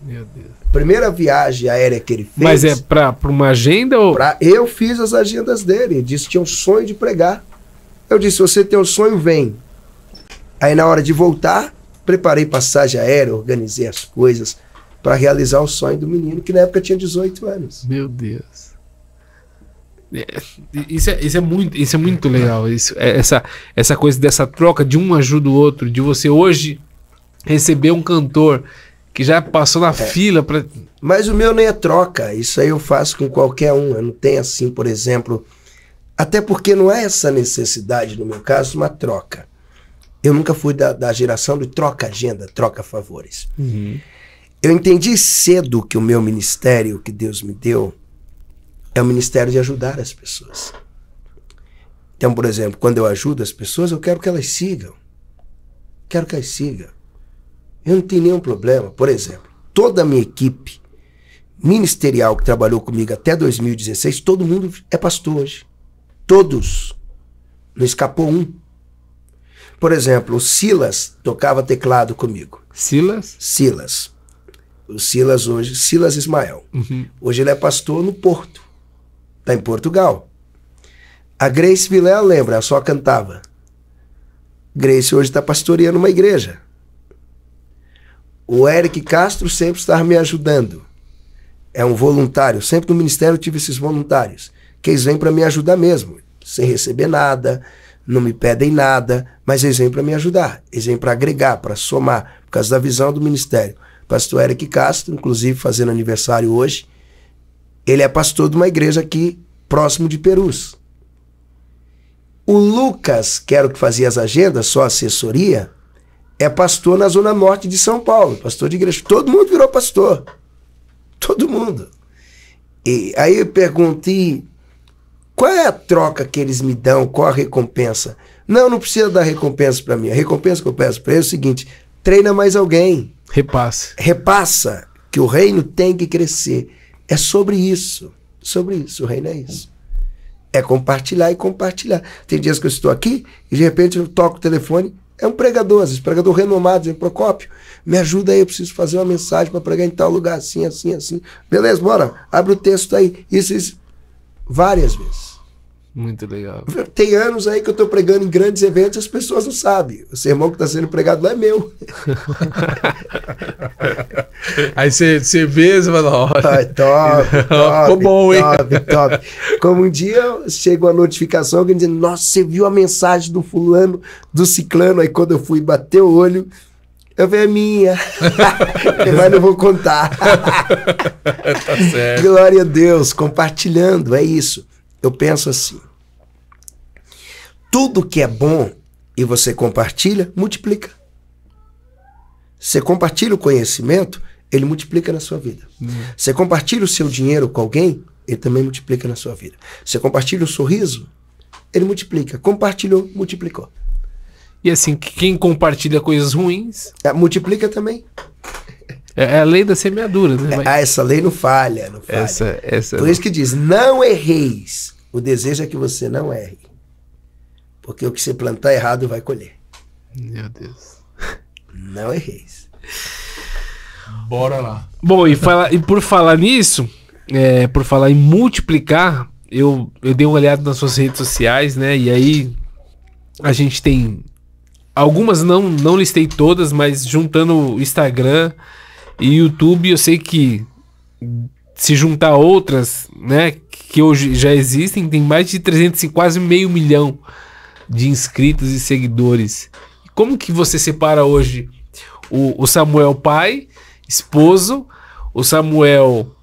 Meu Deus. Primeira viagem aérea que ele fez. Mas é para uma agenda ou? Eu fiz as agendas dele. Ele disse que tinha um sonho de pregar. Eu disse, você tem um sonho, vem. Aí na hora de voltar, preparei passagem aérea, organizei as coisas para realizar o sonho do menino, que na época tinha 18 anos. Meu Deus. Isso é muito legal. Essa coisa dessa troca de um ajuda o outro, de você hoje receber um cantor que já passou na fila para. Mas o meu nem é troca. Isso aí eu faço com qualquer um. Eu não tenho assim, por exemplo. Até porque não é essa necessidade, no meu caso, uma troca. Eu nunca fui da geração de troca agenda, troca favores. Uhum. Eu entendi cedo que o meu ministério, que Deus me deu, é o ministério de ajudar as pessoas. Então, por exemplo, quando eu ajudo as pessoas, eu quero que elas sigam. Quero que elas sigam. Eu não tenho nenhum problema. Por exemplo, toda a minha equipe ministerial que trabalhou comigo até 2016, todo mundo é pastor hoje. Todos. Não escapou um. Por exemplo, o Silas tocava teclado comigo. Silas? Silas. O Silas hoje, Silas Ismael. Uhum. Hoje ele é pastor no Porto. Está em Portugal. A Grace Vilela, lembra, ela só cantava. Grace hoje está pastoreando uma igreja. O Eric Castro sempre estava me ajudando. É um voluntário. Sempre no ministério eu tive esses voluntários. Que eles vêm para me ajudar mesmo. Sem receber nada, não me pedem nada, mas eles vêm para me ajudar. Eles vêm para agregar, para somar, por causa da visão do ministério. Pastor Eric Castro, inclusive fazendo aniversário hoje, ele é pastor de uma igreja aqui próximo de Perus. O Lucas, que era o que fazia as agendas, só assessoria, é pastor na Zona Norte de São Paulo, pastor de igreja. Todo mundo virou pastor. Todo mundo. E aí eu perguntei, qual é a troca que eles me dão? Qual a recompensa? Não precisa dar recompensa para mim. A recompensa que eu peço para eles é o seguinte, treina mais alguém. Repassa, que o reino tem que crescer. É sobre isso. Sobre isso, o reino é isso. É compartilhar e compartilhar. Tem dias que eu estou aqui e de repente eu toco o telefone, é um pregador, às vezes, pregador renomado, dizendo, Procópio, me ajuda aí, eu preciso fazer uma mensagem para pregar em tal lugar, assim, assim, assim. Beleza, bora, abre o texto aí. Isso. Várias vezes. Muito legal. Tem anos aí que eu estou pregando em grandes eventos e as pessoas não sabem. O sermão que está sendo pregado lá é meu. Aí você vê, você fala, olha. Top, ficou bom, hein? Top. Como um dia chega uma notificação alguém dizendo, nossa, você viu a mensagem do fulano, do ciclano? Aí quando eu fui bater o olho, eu vi a minha. Mas não vou contar. Tá certo. Glória a Deus, compartilhando, é isso. Eu penso assim, tudo que é bom e você compartilha, multiplica. Você compartilha o conhecimento, ele multiplica na sua vida. Você compartilha o seu dinheiro com alguém, ele também multiplica na sua vida. Você compartilha o sorriso, ele multiplica. Compartilhou, multiplicou. E assim, quem compartilha coisas ruins... multiplica também. É a lei da semeadura, né? Essa lei não falha, não falha. Essa Por isso que diz, não erreis. O desejo é que você não erre. Porque o que você plantar errado vai colher. Meu Deus. Não erreis. Bora lá. Bom, e por falar nisso, por falar em multiplicar, eu dei uma olhada nas suas redes sociais, né? E aí a gente tem algumas, não listei todas, mas juntando o Instagram e YouTube, eu sei que se juntar outras, né, que hoje já existem, tem mais de 300, quase 500 mil de inscritos e seguidores. Como que você separa hoje o Samuel pai, esposo, o Samuel,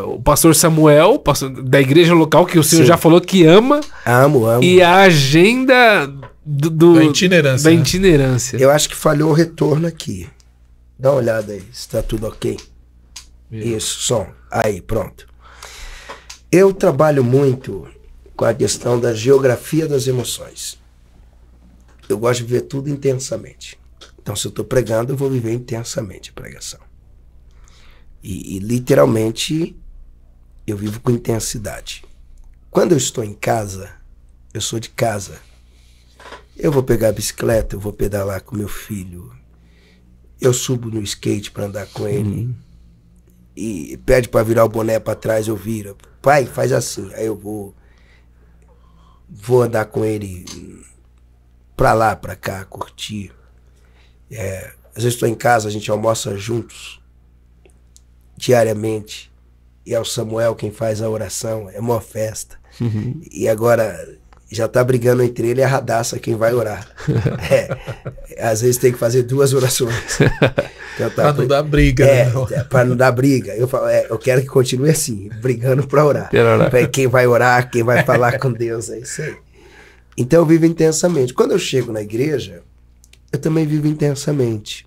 o pastor Samuel, pastor da igreja local, que o senhor já falou que ama. Amo. E a agenda da itinerância. Da itinerância. Eu acho que falhou o retorno aqui. Dá uma olhada aí, se tá tudo ok. Isso, som. Aí, pronto. Eu trabalho muito com a questão da geografia das emoções. Eu gosto de ver tudo intensamente. Então, se eu estou pregando, eu vou viver intensamente a pregação. E literalmente, eu vivo com intensidade. Quando eu estou em casa, eu sou de casa. Eu vou pegar a bicicleta, eu vou pedalar com meu filho. Eu subo no skate para andar com ele. E pede para virar o boné para trás, eu viro. Pai, faz assim. Aí eu vou andar com ele para lá, para cá, curtir. Às vezes estou em casa, a gente almoça juntos, diariamente. E é o Samuel quem faz a oração, é uma festa. E agora já tá brigando entre ele e a Radassa quem vai orar. Às vezes tem que fazer 2 orações. Então, para não dar briga. Para não dar briga. Eu falo, eu quero que continue assim, brigando para orar. Quem vai orar, quem vai falar com Deus, é isso aí. Então eu vivo intensamente. Quando eu chego na igreja, eu também vivo intensamente.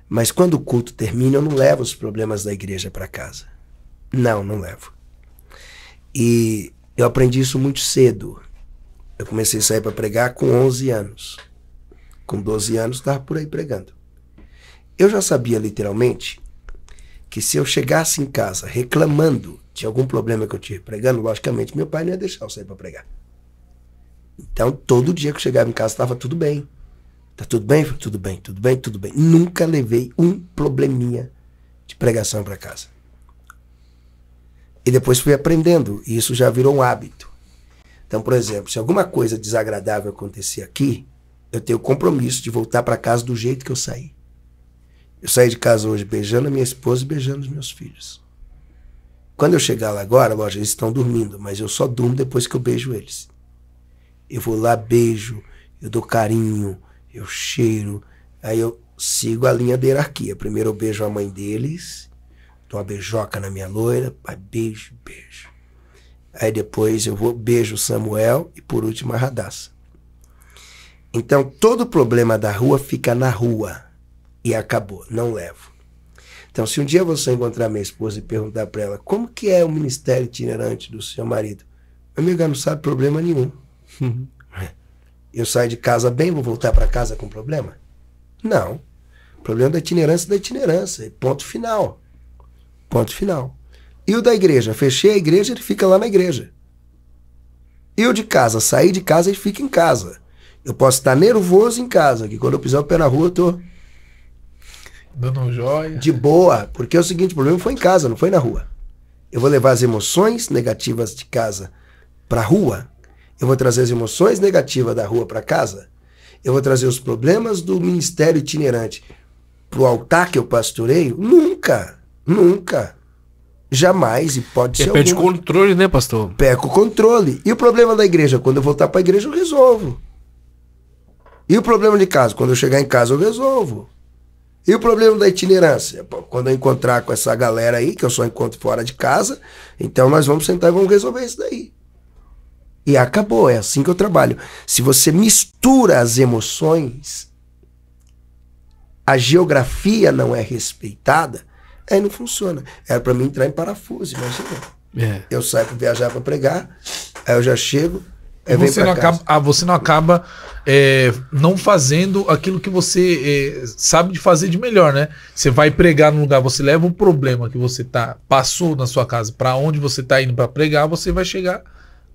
Mas quando o culto termina, eu não levo os problemas da igreja para casa. Não levo. E eu aprendi isso muito cedo. Eu comecei a sair para pregar com 11 anos. Com 12 anos, estava por aí pregando. Eu já sabia, literalmente, que se eu chegasse em casa reclamando de algum problema que eu tinha pregando, logicamente, meu pai não ia deixar eu sair para pregar. Então, todo dia que eu chegava em casa, estava tudo bem. Tá tudo bem? Tudo bem, tudo bem, tudo bem. Nunca levei um probleminha de pregação para casa. E depois fui aprendendo, e isso já virou um hábito. Então, por exemplo, se alguma coisa desagradável acontecer aqui, eu tenho o compromisso de voltar para casa do jeito que eu saí. Eu saí de casa hoje beijando a minha esposa e beijando os meus filhos. Quando eu chegar lá agora, lógico, eles estão dormindo, mas eu só durmo depois que eu beijo eles. Eu vou lá, beijo, eu dou carinho, eu cheiro, aí eu sigo a linha da hierarquia. Primeiro eu beijo a mãe deles, dou uma beijoca na minha loira, beijo. Aí depois eu beijo o Samuel e por último a Radassa. Então todo problema da rua fica na rua e acabou, não levo. Então se um dia você encontrar minha esposa e perguntar para ela como que é o ministério itinerante do seu marido, amiga, não sabe problema nenhum. Eu saio de casa bem, vou voltar para casa com problema? Não. O problema da itinerância. Ponto final. Ponto final. E o da igreja? Fechei a igreja, ele fica lá na igreja. E o de casa? Saí de casa, ele fica em casa. Eu posso estar nervoso em casa, que quando eu pisar o pé na rua, eu tô dando um joia. De boa. Porque é o seguinte, o problema foi em casa, não foi na rua. Eu vou levar as emoções negativas de casa para a rua. Eu vou trazer as emoções negativas da rua para casa. Eu vou trazer os problemas do ministério itinerante para o altar que eu pastoreio? Nunca. Jamais. E pode ser perde o controle, né, pastor? Perco o controle. E o problema da igreja? Quando eu voltar para a igreja, eu resolvo. E o problema de casa? Quando eu chegar em casa, eu resolvo. E o problema da itinerância? Quando eu encontrar com essa galera aí, que eu só encontro fora de casa, então nós vamos sentar e vamos resolver isso daí. E acabou, é assim que eu trabalho. Se você mistura as emoções, a geografia não é respeitada, aí não funciona. Era para mim entrar em parafuso, imagina. Eu saio para viajar para pregar, aí eu já chego, Você não acaba não fazendo aquilo que você sabe de fazer de melhor, né? Você vai pregar num lugar, você leva um problema que você passou na sua casa para onde você está indo para pregar, você vai chegar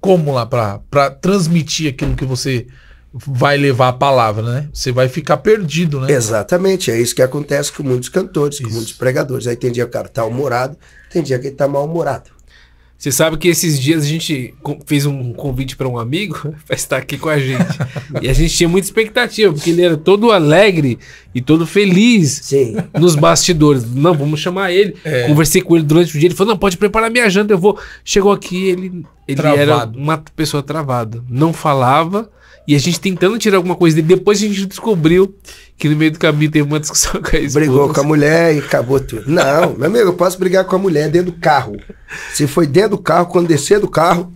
como lá para transmitir aquilo que você vai levar a palavra, né? Você vai ficar perdido, né? Exatamente, é isso que acontece com muitos cantores, com muitos pregadores. Aí tem dia que o cara tá humorado, tem dia que ele tá mal-humorado. Você sabe que esses dias a gente fez um convite para um amigo para estar aqui com a gente. E a gente tinha muita expectativa, porque ele era todo alegre e todo feliz. Sim. Nos bastidores. Não, vamos chamar ele. Conversei com ele durante o dia. Ele falou: não, pode preparar minha janta, eu vou. Chegou aqui, ele era uma pessoa travada. Não falava. E a gente tentando tirar alguma coisa dele. Depois a gente descobriu que no meio do caminho teve uma discussão com a esposa. Brigou com a mulher e acabou tudo. Não, meu amigo, eu posso brigar com a mulher dentro do carro. Se foi dentro do carro, quando descer do carro...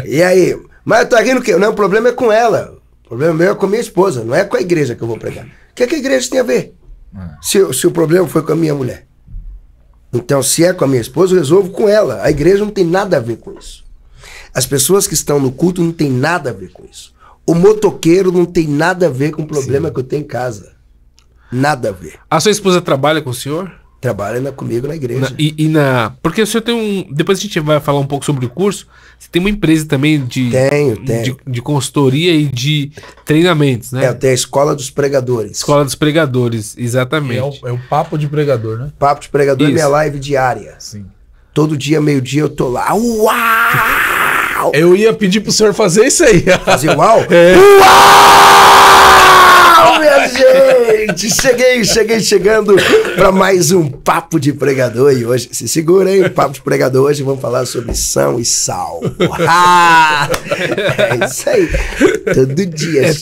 E aí? Mas eu tô rindo o quê? Não, o problema é com ela. O problema meu é com a minha esposa, não é com a igreja que eu vou pregar. O que é que a igreja tem a ver? Se o problema foi com a minha mulher. Então, se é com a minha esposa, eu resolvo com ela. A igreja não tem nada a ver com isso. As pessoas que estão no culto não tem nada a ver com isso. O motoqueiro não tem nada a ver com o problema que eu tenho em casa. Nada a ver. A sua esposa trabalha com o senhor? Trabalha comigo na igreja. Porque o senhor tem depois a gente vai falar um pouco sobre o curso. Você tem uma empresa também de consultoria e de treinamentos, né? Eu tenho a Escola dos Pregadores. Escola dos Pregadores, exatamente. É o Papo de Pregador, né? Papo de Pregador é minha live diária. Sim. Todo dia, meio-dia, eu tô lá. Uau! Eu ia pedir pro senhor fazer isso aí. Fazer uau? Uau, minha gente! Cheguei chegando para mais um Papo de Pregador. E hoje, se segura aí, o Papo de Pregador. Hoje vamos falar sobre são e sal. É isso aí. Todo dia.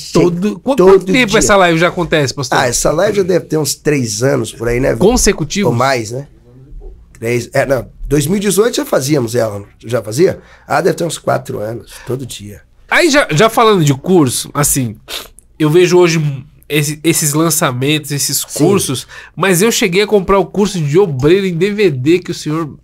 Quanto tempo dia. Essa live já acontece, pastor? Essa live já deve ter uns 3 anos por aí, né? Consecutivos? Ou mais, né? 2018 já fazíamos ela. Já fazia? Deve ter uns 4 anos, todo dia. Aí já falando de curso, assim, eu vejo hoje esses lançamentos, esses cursos, mas eu cheguei a comprar o curso de obreiro em DVD que o senhor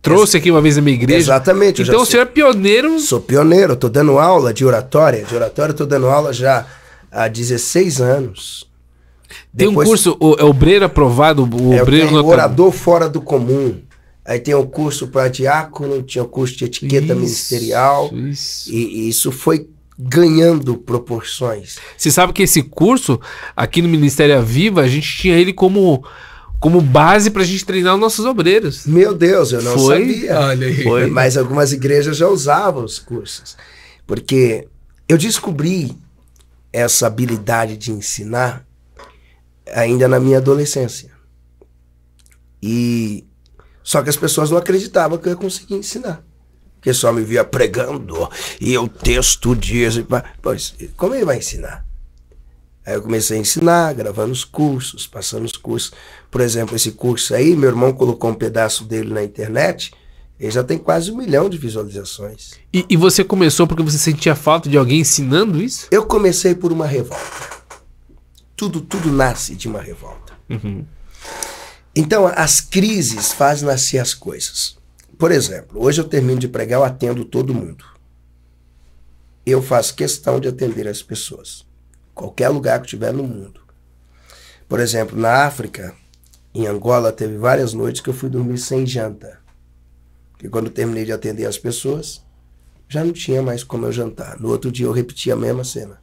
trouxe aqui uma vez na minha igreja. Exatamente. Então o senhor é pioneiro. Sou pioneiro, tô dando aula de oratória. De oratória tô dando aula já há 16 anos. Tem um curso, obreiro aprovado, o obreiro notado. Orador fora do comum. Aí tem o curso para diácono, tinha o curso de etiqueta ministerial. E isso foi ganhando proporções. Você sabe que esse curso, aqui no Ministério Aviva, a gente tinha ele como base para a gente treinar os nossos obreiros. Meu Deus, eu não sabia. Olha aí. Mas algumas igrejas já usavam os cursos. Porque eu descobri essa habilidade de ensinar ainda na minha adolescência. Só que as pessoas não acreditavam que eu ia conseguir ensinar. Porque só me via pregando e eu texto dias. Pois, como ele vai ensinar? Aí eu comecei a ensinar, gravando os cursos, passando os cursos. Por exemplo, esse curso aí, meu irmão colocou um pedaço dele na internet, ele já tem quase 1 milhão de visualizações. E você começou porque você sentia falta de alguém ensinando isso? Eu comecei por uma revolta. Tudo nasce de uma revolta. Uhum. Então, as crises fazem nascer as coisas. Por exemplo, hoje eu termino de pregar, eu atendo todo mundo. Eu faço questão de atender as pessoas. Qualquer lugar que eu estiver no mundo. Por exemplo, na África, em Angola, teve várias noites que eu fui dormir sem janta. Porque quando eu terminei de atender as pessoas, já não tinha mais como eu jantar. No outro dia eu repeti a mesma cena.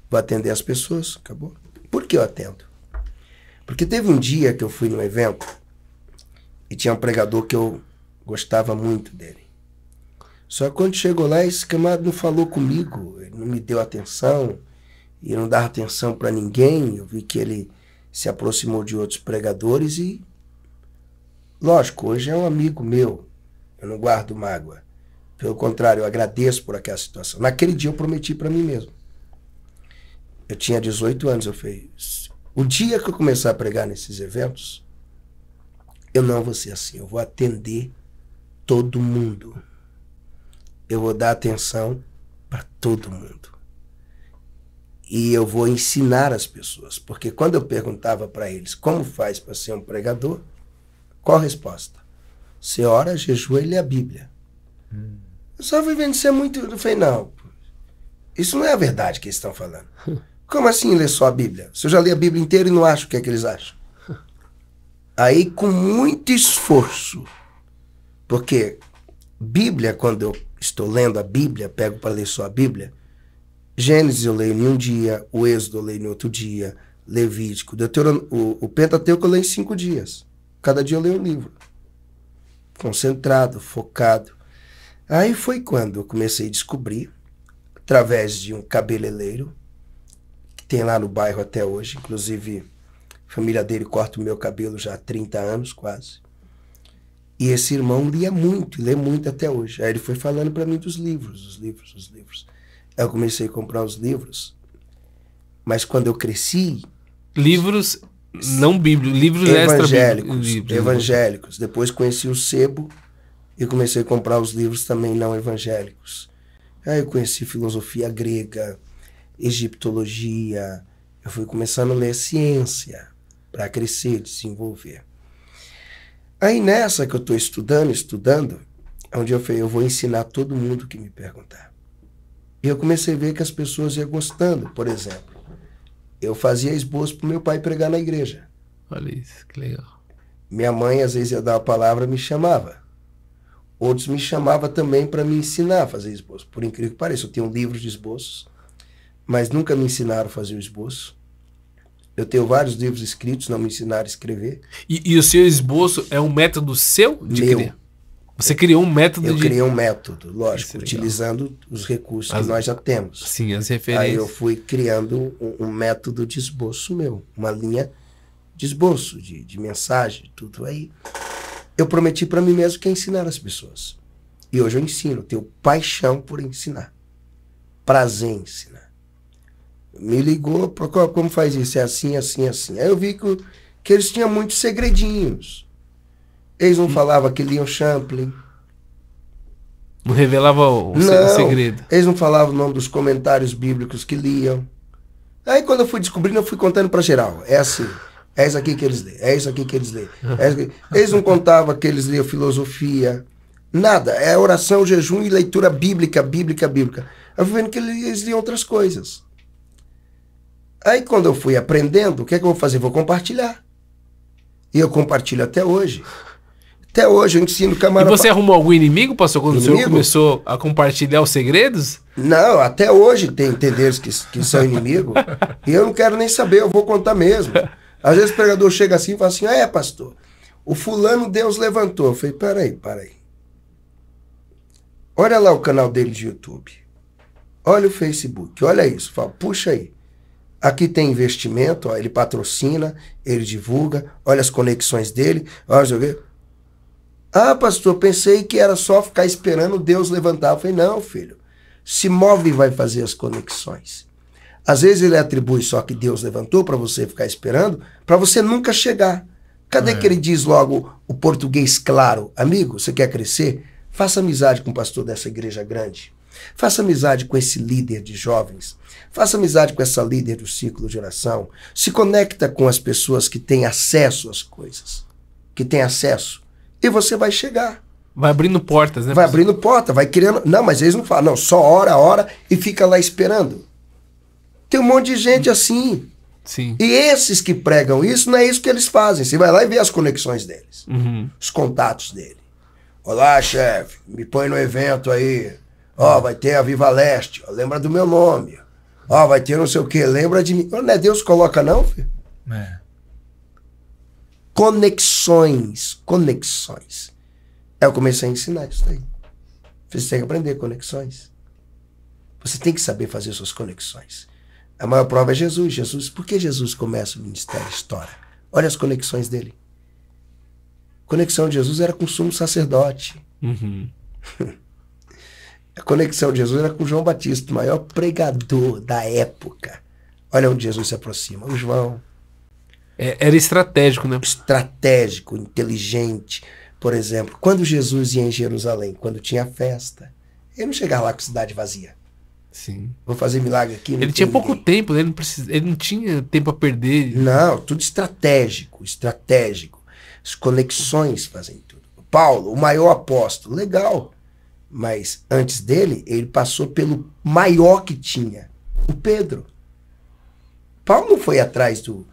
Vou atender as pessoas, acabou. Por que eu atendo? Porque teve um dia que eu fui num evento e tinha um pregador que eu gostava muito dele. Só que quando chegou lá, esse camarada não falou comigo, ele não me deu atenção, e não dava atenção para ninguém. Eu vi que ele se aproximou de outros pregadores e, lógico, hoje é um amigo meu, eu não guardo mágoa. Pelo contrário, eu agradeço por aquela situação. Naquele dia eu prometi para mim mesmo. Eu tinha 18 anos, eu falei, o dia que eu começar a pregar nesses eventos, eu não vou ser assim, eu vou atender todo mundo. Eu vou dar atenção para todo mundo. E eu vou ensinar as pessoas, porque quando eu perguntava para eles como faz para ser um pregador, qual a resposta? Você ora, jejua e lê a Bíblia. Eu só vivendo isso é muito... Eu falei, não, isso não é a verdade que eles estão falando. Como assim ler só a Bíblia? Se eu já li a Bíblia inteira e não acho o que é que eles acham. Aí, com muito esforço, porque Bíblia, quando eu estou lendo a Bíblia, pego para ler só a Bíblia, Gênesis eu leio em um dia, o Êxodo eu leio em outro dia, Levítico, o Pentateuco eu leio em 5 dias. Cada dia eu leio um livro. Concentrado, focado. Aí foi quando eu comecei a descobrir, através de um cabeleireiro, que tem lá no bairro até hoje, inclusive a família dele corta o meu cabelo já há 30 anos quase. E esse irmão lia muito, lê muito até hoje. Aí ele foi falando para mim dos livros, os livros. Aí eu comecei a comprar os livros. Mas quando eu cresci... Livros não bíblicos, livros evangélicos. Evangélicos. Depois conheci o sebo e comecei a comprar os livros também não evangélicos. Aí eu conheci filosofia grega, egiptologia. Eu fui começando a ler ciência para crescer, desenvolver. Aí nessa que eu estou estudando, onde eu falei, eu vou ensinar todo mundo que me perguntar. E eu comecei a ver que as pessoas iam gostando. Por exemplo, eu fazia esboço para o meu pai pregar na igreja. Olha isso, que legal. Minha mãe, às vezes, ia dar uma palavra, me chamava. Outros me chamavam também para me ensinar a fazer esboço. Por incrível que pareça, eu tenho um livro de esboços, mas nunca me ensinaram a fazer o esboço. Eu tenho vários livros escritos, não me ensinaram a escrever. E o seu esboço é um método seu de criar? Você criou um método Eu criei um método, lógico, utilizando os recursos que nós já temos. Sim, as referências. Aí eu fui criando um método de esboço meu, uma linha de esboço, de mensagem, tudo aí. Eu prometi para mim mesmo que ia ensinar as pessoas. E hoje eu ensino, tenho paixão por ensinar. Prazer em ensinar. Me ligou, como faz isso? É assim, assim, assim. Aí eu vi que eles tinham muitos segredinhos. Eles não falavam que liam Champlin. Não revelava o segredo. Eles não falavam o nome dos comentários bíblicos que liam. Aí quando eu fui descobrindo, eu fui contando para geral. É assim, é isso aqui que eles lêem, é isso aqui que eles lêem. Eles não contavam que eles liam filosofia, nada. É oração, jejum e leitura bíblica. Eu fui vendo que eles liam outras coisas. Aí quando eu fui aprendendo, o que é que eu vou fazer? Vou compartilhar. E eu compartilho até hoje. Até hoje eu ensino camarada. E você arrumou algum inimigo, pastor, quando o senhor começou a compartilhar os segredos? Não, até hoje tem entendedores que são inimigos. E eu não quero nem saber, eu vou contar mesmo. Às vezes o pregador chega assim e fala assim, pastor, o fulano Deus levantou. Eu falei, peraí. Olha lá o canal dele de YouTube. Olha o Facebook, olha isso. Fala, puxa aí. Aqui tem investimento, ó, ele patrocina, ele divulga, olha as conexões dele. Olha, pastor, pensei que era só ficar esperando Deus levantar. Eu falei, não, filho. Se move e vai fazer as conexões. Às vezes ele atribui só que Deus levantou para você ficar esperando, para você nunca chegar. Cadê que ele diz logo o português claro? Amigo, você quer crescer? Faça amizade com o pastor dessa igreja grande. Faça amizade com esse líder de jovens. Faça amizade com essa líder do ciclo de oração. Se conecta com as pessoas que têm acesso às coisas. Que têm acesso. E você vai chegar. Vai abrindo portas, né? Vai abrindo porta, vai criando... Não, mas eles não falam. Não, só ora e fica lá esperando. Tem um monte de gente assim. Sim. E esses que pregam isso, não é isso que eles fazem. Você vai lá e vê as conexões deles. Os contatos dele. Olá, chefe. Me põe no evento aí. Vai ter a Viva Leste. Lembra do meu nome. Vai ter não sei o quê. Lembra de mim. Não é Deus que coloca, não, filho? Conexões. Eu comecei a ensinar isso daí. Você tem que aprender conexões. Você tem que saber fazer suas conexões. A maior prova é Jesus. Por que Jesus começa o ministério história? Olha as conexões dele. A conexão de Jesus era com o sumo sacerdote. A conexão de Jesus era com João Batista, o maior pregador da época. Olha onde Jesus se aproxima. O João. Era estratégico, né? Estratégico, inteligente. Por exemplo, quando Jesus ia em Jerusalém, quando tinha festa, ele não chegava lá com a cidade vazia. Sim. Vou fazer milagre aqui. Ele tinha pouco tempo, né? Ele não tinha tempo a perder. Não, tudo estratégico. As conexões fazem tudo. Paulo, o maior apóstolo, legal. Mas antes dele, ele passou pelo maior que tinha, o Pedro. Paulo não foi atrás do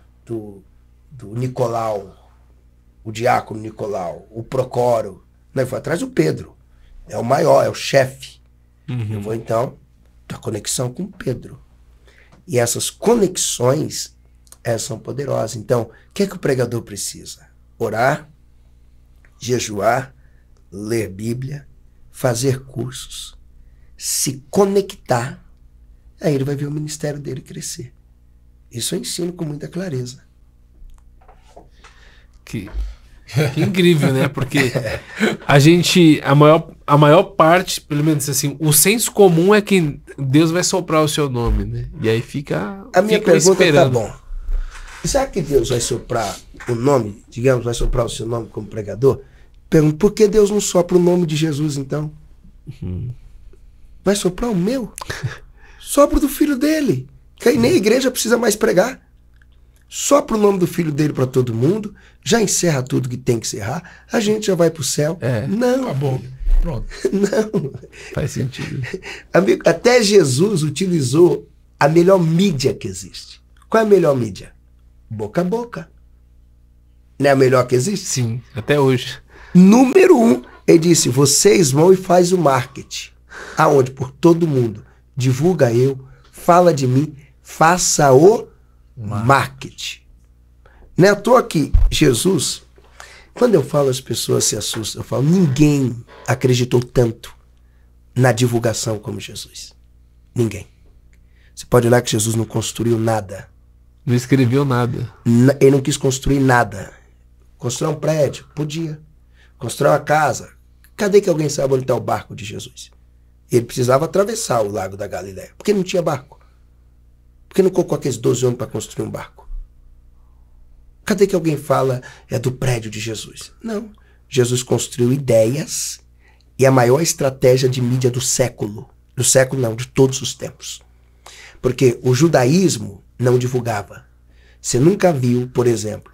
Nicolau, o diácono Nicolau, o Procoro. Não, ele foi atrás do Pedro. É o maior, é o chefe. Eu vou, então, da conexão com Pedro. E essas conexões, elas são poderosas. Então, o que é que o pregador precisa? Orar, jejuar, ler Bíblia, fazer cursos, se conectar, aí ele vai ver o ministério dele crescer. Isso eu ensino com muita clareza. Que incrível, né? Porque a maior parte, pelo menos assim, o senso comum é que Deus vai soprar o seu nome, né? E aí a minha pergunta esperando. tá bom. Será que Deus vai soprar o nome, digamos, vai soprar o seu nome como pregador? Pergunto, por que Deus não sopra o nome de Jesus, então? Vai soprar o meu? Sopra do filho dele. Que aí nem a igreja precisa mais pregar. Sopra o nome do filho dele para todo mundo, já encerra tudo que tem que encerrar, a gente já vai pro céu. Não. Tá bom. Pronto. Não. Faz sentido. Amigo, até Jesus utilizou a melhor mídia que existe. Qual é a melhor mídia? Boca a boca. Não é a melhor que existe? Sim, até hoje. Número 1, ele disse, vocês vão e faz o marketing. Aonde? Por todo mundo. Divulga eu, fala de mim, faça o marketing. Não é à toa que Jesus, quando eu falo as pessoas se assustam, eu falo, ninguém acreditou tanto na divulgação como Jesus. Ninguém. Você pode olhar que Jesus não construiu nada. Não escreveu nada. Ele não quis construir nada. Construir um prédio? Podia. Construir uma casa? Cadê que alguém sabe onde está o barco de Jesus? Ele precisava atravessar o lago da Galileia. Porque não tinha barco. Porque não colocou aqueles 12 homens para construir um barco? Cadê que alguém fala do prédio de Jesus? Não. Jesus construiu ideias e a maior estratégia de mídia do século. Do século não, de todos os tempos. Porque o judaísmo não divulgava. Você nunca viu, por exemplo,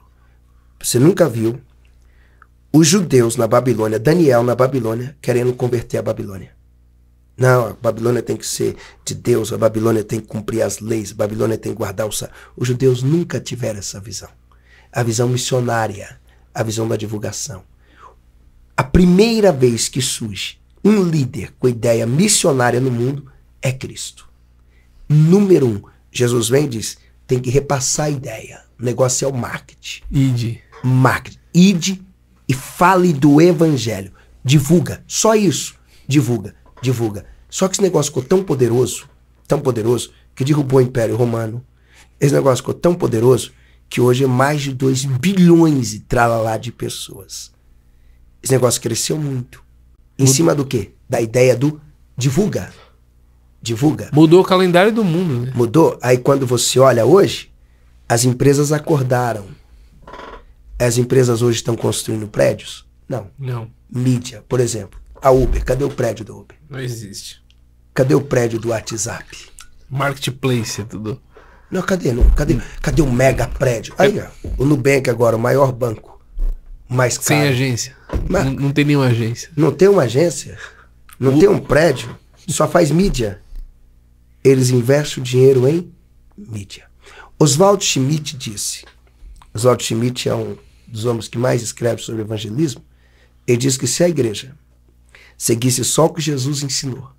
os judeus na Babilônia, Daniel na Babilônia, querendo converter a Babilônia. Não, a Babilônia tem que ser de Deus, a Babilônia tem que cumprir as leis, a Babilônia tem que guardar o sábado. Os judeus nunca tiveram essa visão. A visão missionária, a visão da divulgação. A primeira vez que surge um líder com ideia missionária no mundo é Cristo. Número 1, Jesus vem e diz, tem que repassar a ideia. O negócio é o marketing. Marketing. Ide e fale do evangelho. Divulga. Só isso. Divulga. Só que esse negócio ficou tão poderoso, que derrubou o Império Romano. Esse negócio ficou tão poderoso que hoje é mais de 2 bilhões e tralalá de pessoas. Esse negócio cresceu muito. Em cima do quê? Da ideia do divulga. Mudou o calendário do mundo, né? Mudou. Aí quando você olha hoje, as empresas acordaram. As empresas hoje estão construindo prédios? Não. Mídia, por exemplo. A Uber, cadê o prédio da Uber? Não existe. Cadê o prédio do WhatsApp? Marketplace, é tudo. Não, cadê o mega prédio? Aí, ó, o Nubank agora, o maior banco. Mais caro. Sem agência. Não tem nenhuma agência. Não tem uma agência? Não tem um prédio? Só faz mídia. Eles investem o dinheiro em mídia. Oswald Schmidt disse, Oswald Schmidt é um dos homens que mais escreve sobre evangelismo, ele diz que se a igreja seguisse só o que Jesus ensinou,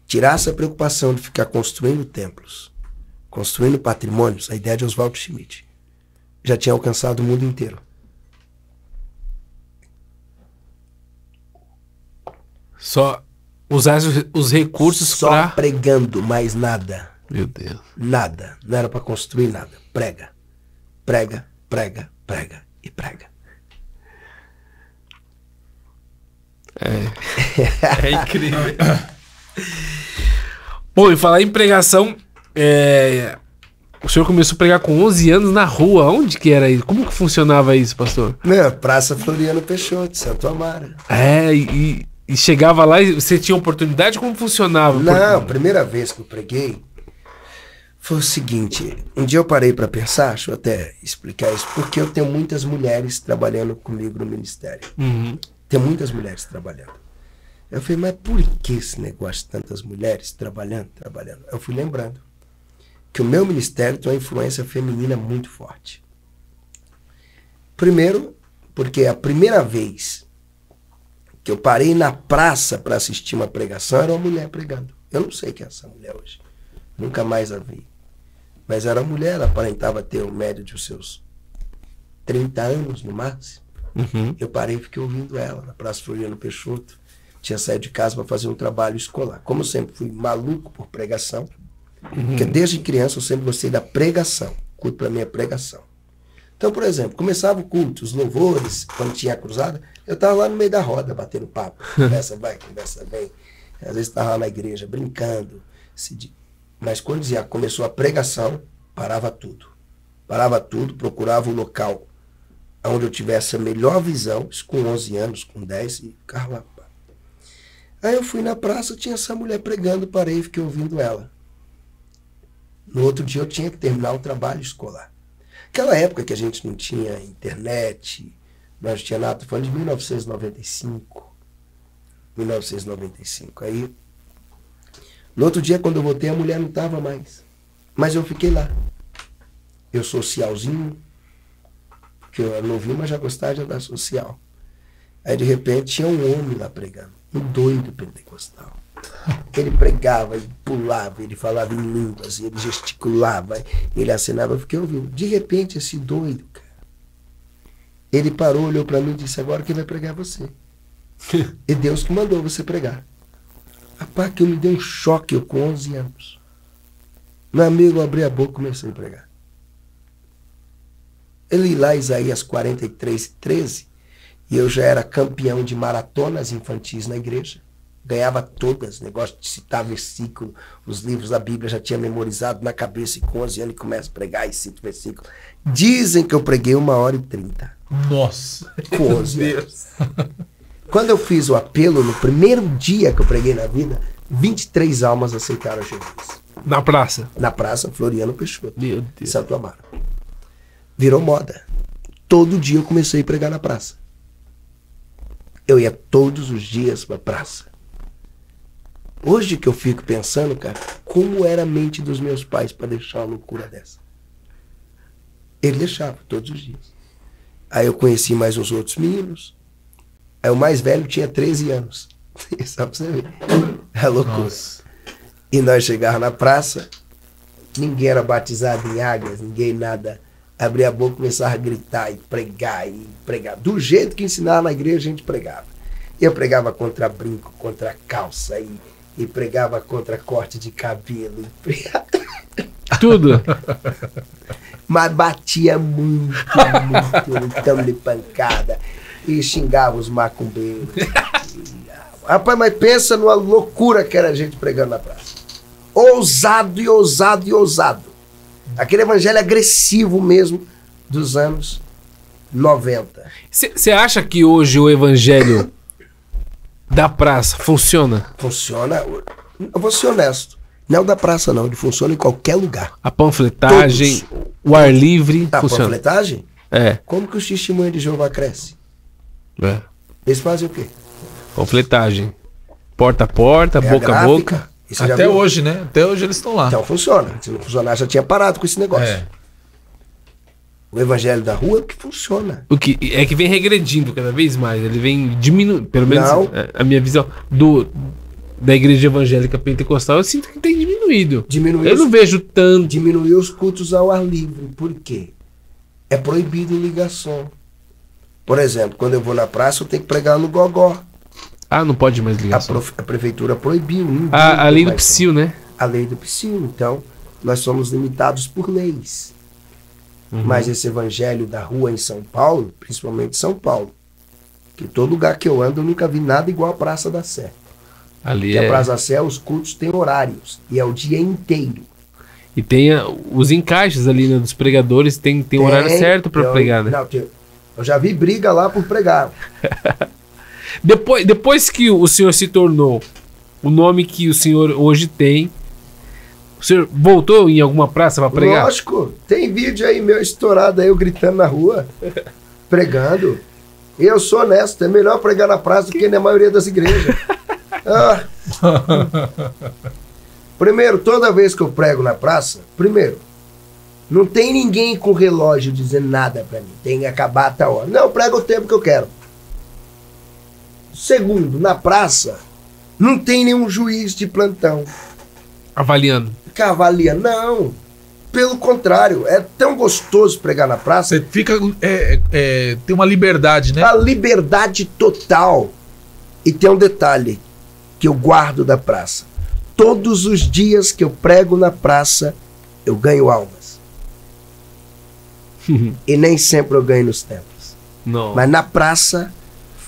tirasse a preocupação de ficar construindo templos, construindo patrimônios, a ideia de Oswald Schmidt, já tinha alcançado o mundo inteiro. Só usar os recursos só pregando, mais nada. Meu Deus. Nada. Não era para construir nada. Prega. E prega. É incrível. Bom, e falar em pregação, o senhor começou a pregar com 11 anos na rua. Onde que era isso? Como que funcionava isso, pastor? Praça Floriano Peixoto, Santo Amaro. E chegava lá e você tinha oportunidade? Como funcionava? Não, a primeira vez que eu preguei foi o seguinte. Um dia eu parei para pensar, deixa eu até explicar isso, porque eu tenho muitas mulheres trabalhando comigo no ministério. Uhum. Tem muitas mulheres trabalhando. Eu falei, mas por que esse negócio de tantas mulheres trabalhando? Eu fui lembrando que o meu ministério tem uma influência feminina muito forte. Primeiro, porque a primeira vez que eu parei na praça para assistir uma pregação era uma mulher pregando. Eu não sei quem é essa mulher hoje. Nunca mais a vi. Mas era uma mulher, ela aparentava ter o médio de seus 30 anos no máximo. Uhum. Eu parei e fiquei ouvindo ela na Praça Floriano Peixoto. Tinha saído de casa para fazer um trabalho escolar. Como eu sempre fui maluco por pregação, porque desde criança eu sempre gostei da pregação. Culto para mim é pregação. Então, por exemplo, começava o culto, os louvores, quando tinha a cruzada, eu estava lá no meio da roda, batendo papo. Conversa vai, conversa vem. Às vezes estava lá na igreja, brincando. Mas quando já começou a pregação, parava tudo. Parava tudo, procurava um local onde eu tivesse a melhor visão, isso com 11 anos, com 10, e ficava lá. Aí eu fui na praça, tinha essa mulher pregando, parei e fiquei ouvindo ela. No outro dia eu tinha que terminar o trabalho escolar. Aquela época que a gente não tinha internet, não tinha nada, tô falando de 1995. 1995. Aí, no outro dia, quando eu voltei, a mulher não estava mais. Mas eu fiquei lá. Eu socialzinho, que eu não vi, mas já gostava de andar social. Aí, de repente, tinha um homem lá pregando, um doido pentecostal. Ele pregava, ele pulava, ele falava em línguas, ele gesticulava, ele acenava, eu fiquei ouvindo. De repente, esse doido, cara, ele parou, olhou para mim e disse, agora quem vai pregar é você. E Deus que mandou você pregar. Rapaz, que eu me dei um choque, eu com 11 anos. Meu amigo, eu abri a boca e comecei a pregar. Eu li lá Isaías 43:13, e eu já era campeão de maratonas infantis na igreja. Ganhava todas, negócio de citar versículo, os livros da Bíblia já tinha memorizado na cabeça, e com 11 anos começo a pregar e cito versículo. Dizem que eu preguei 1h30. Nossa! Com 11 anos. Quando eu fiz o apelo, no primeiro dia que eu preguei na vida, 23 almas aceitaram Jesus. Na praça? Na praça Floriano Peixoto, Meu em Deus. Santo Amaro. Virou moda. Todo dia eu comecei a pregar na praça. Eu ia todos os dias para a praça. Hoje que eu fico pensando, cara, como era a mente dos meus pais para deixar uma loucura dessa. Ele deixava todos os dias. Aí eu conheci mais uns outros meninos. Aí o mais velho tinha 13 anos. Só pra você ver. É loucura. Nossa. E nós chegávamos na praça, ninguém era batizado em águas, ninguém nada. Abria a boca, começava a gritar e pregar e pregar. Do jeito que ensinava na igreja, a gente pregava. Eu pregava contra brinco, contra calça e pregava contra corte de cabelo. Tudo. Mas batia muito, então de pancada. E xingava os macumbeiros. Rapaz, mas pensa numa loucura que era a gente pregando na praça. Ousado e ousado e ousado. Aquele evangelho agressivo mesmo dos anos 90. Você acha que hoje o evangelho da praça funciona? Funciona. Eu vou ser honesto. Não é o da praça, não. Ele funciona em qualquer lugar. A panfletagem, Todos. o ar livre, A funciona? panfletagem? É. Como que os testemunhos de Jeová crescem? Eles fazem o quê? Panfletagem. Porta a porta, É boca a gráfica. boca. E você já Até viu? hoje, né? Até hoje eles estão lá. Então funciona. Se não funcionar, já tinha parado com esse negócio. É. O evangelho da rua é o que funciona. O que é que vem regredindo cada vez mais. Ele vem diminuindo. Pelo menos Não. a minha visão da igreja evangélica pentecostal, eu sinto que tem diminuído. Eu não vejo tanto. Diminuiu os cultos ao ar livre. Por quê? É proibido ligar som. Por exemplo, quando eu vou na praça, eu tenho que pregar no gogó. Ah, não pode mais ligar som. A prefeitura proibiu. A lei do mais som. psil, né? A lei do psil. Então, nós somos limitados por leis. Mas esse evangelho da rua em São Paulo, principalmente São Paulo, que todo lugar que eu ando, eu nunca vi nada igual a Praça da Sé. Ali Porque a Praça da Sé, os cultos têm horários. E é o dia inteiro. E tem os encaixes ali, né, dos pregadores, tem um horário certo pra pregar, né? Não, eu já vi briga lá por pregar. Depois que o senhor se tornou o nome que o senhor hoje tem, o senhor voltou em alguma praça para pregar? Lógico, tem vídeo aí meu estourado aí, eu gritando na rua, pregando. E eu sou honesto, é melhor pregar na praça do que na maioria das igrejas. Ah. Primeiro, toda vez que eu prego na praça, não tem ninguém com relógio dizendo nada pra mim. Tem que acabar a tal hora. Não, eu prego o tempo que eu quero. Segundo, na praça, não tem nenhum juiz de plantão. Avaliando. Cavalia, não. Pelo contrário, é tão gostoso pregar na praça. Você fica... tem uma liberdade, né? A liberdade total. E tem um detalhe que eu guardo da praça. Todos os dias que eu prego na praça, eu ganho almas. E nem sempre eu ganho nos templos. Não. Mas na praça,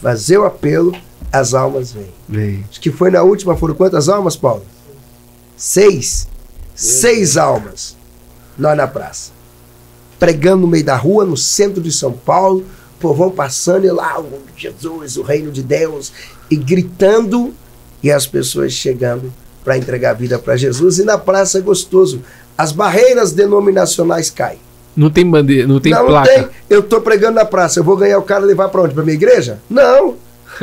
fazer o apelo, as almas vêm. Acho que foi na última, foram quantas almas, Paulo? 6. 6 almas. Nós na praça. Pregando no meio da rua, no centro de São Paulo, o povão passando e lá, o Jesus, o reino de Deus, e gritando, e as pessoas chegando para entregar a vida para Jesus. E na praça é gostoso. As barreiras denominacionais caem. Não tem bandeira, não tem placa. Não tem. Eu tô pregando na praça, eu vou ganhar o cara e levar para onde? Para minha igreja? Não.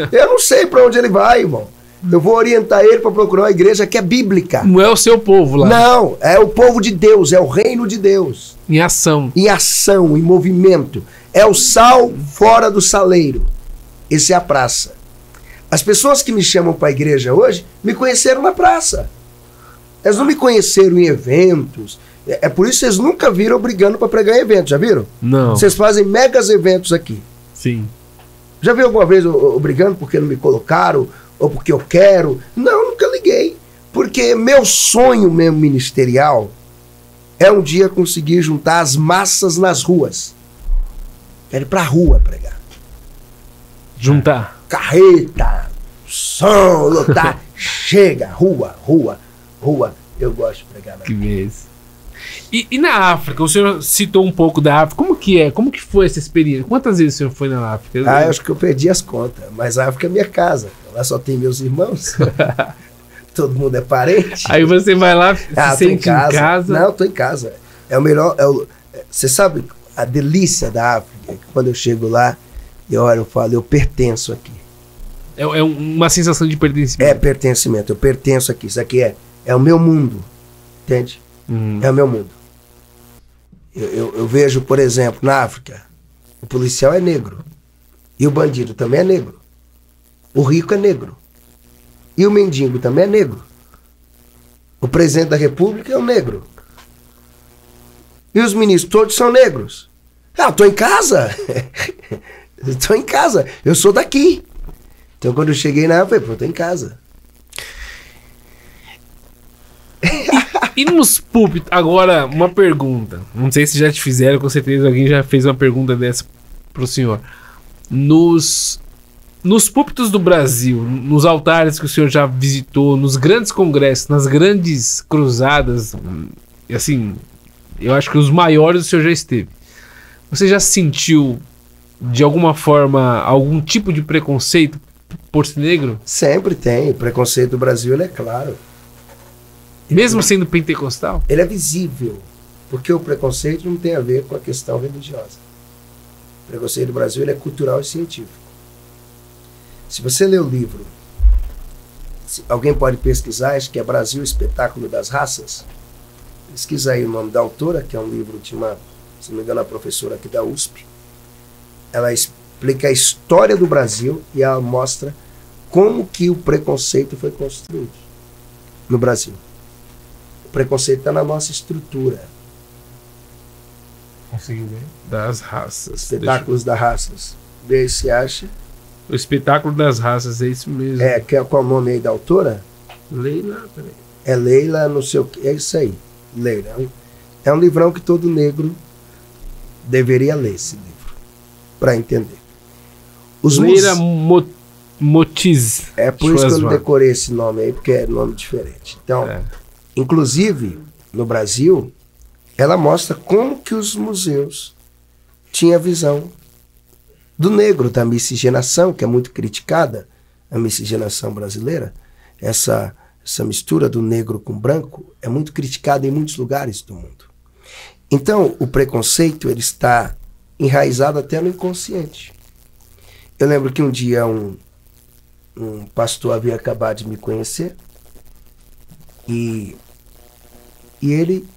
Eu não sei para onde ele vai, irmão. Eu vou orientar ele para procurar uma igreja que é bíblica. Não é o seu povo lá. Não, é o povo de Deus, é o reino de Deus. Em ação. Em ação, em movimento. É o sal fora do saleiro. Essa é a praça. As pessoas que me chamam para a igreja hoje me conheceram na praça. Elas não me conheceram em eventos. É por isso que vocês nunca viram eu brigando para pregar em eventos, já viram? Não. Vocês fazem megas eventos aqui. Sim. Já viu alguma vez eu brigando porque não me colocaram? Ou porque eu quero? Não, nunca liguei. Porque meu sonho mesmo ministerial é um dia conseguir juntar as massas nas ruas. Quero ir pra rua pregar. Juntar. Carreta, som, lotar. Chega, rua. Eu gosto de pregar na Que vez. E na África, o senhor citou um pouco da África. Como que é? Como que foi essa experiência? Quantas vezes o senhor foi na África? Eu acho que eu perdi as contas. Mas a África é minha casa. Lá só tem meus irmãos. Todo mundo é parente. Aí você vai lá, se sente em casa. Não, tô em casa. É o melhor. Você sabe a delícia da África? Quando eu chego lá, eu falo, eu pertenço aqui. É uma sensação de pertencimento. É pertencimento. Eu pertenço aqui. Isso aqui é o meu mundo. Entende? É o meu mundo. Eu vejo, por exemplo, na África, o policial é negro. E o bandido também é negro. O rico é negro. E o mendigo também é negro. O presidente da república é um negro. E os ministros todos são negros. Ah, tô em casa. Tô em casa. Eu sou daqui. Então quando eu cheguei na África, eu falei, tô em casa. E nos púlpitos, agora uma pergunta. Não sei se já te fizeram, com certeza alguém já fez uma pergunta dessa pro senhor. Nos púlpitos do Brasil, nos altares que o senhor já visitou, nos grandes congressos, nas grandes cruzadas, assim, eu acho que os maiores o senhor já esteve. Você já sentiu, de alguma forma, algum tipo de preconceito por ser negro? Sempre tem. O preconceito do Brasil, ele é claro. Mesmo sendo pentecostal? Ele é visível, porque o preconceito não tem a ver com a questão religiosa. O preconceito do Brasil ele é cultural e científico. Se você ler o livro, alguém pode pesquisar, acho que é Brasil, Espetáculo das Raças. Pesquisa aí o nome da autora, que é um livro de uma, se não me engano, a professora aqui da USP. Ela explica a história do Brasil e ela mostra como que o preconceito foi construído no Brasil. O preconceito está na nossa estrutura. Conseguiu ver? Das raças. Espetáculos das Raças. Vê se acha. O Espetáculo das Raças, é isso mesmo. Qual é o nome aí da autora? Leila, peraí. É Leila, não sei o que. É isso aí. Leila. É um livrão que todo negro deveria ler, esse livro, para entender. Leila Motiz. É por isso que eu não decorei esse nome aí, porque é nome diferente. Então, inclusive, no Brasil, ela mostra como que os museus tinham a visão do negro, da miscigenação, que é muito criticada, a miscigenação brasileira. Essa mistura do negro com branco é muito criticada em muitos lugares do mundo. Então, o preconceito ele está enraizado até no inconsciente. Eu lembro que um dia um pastor havia acabado de me conhecer e ele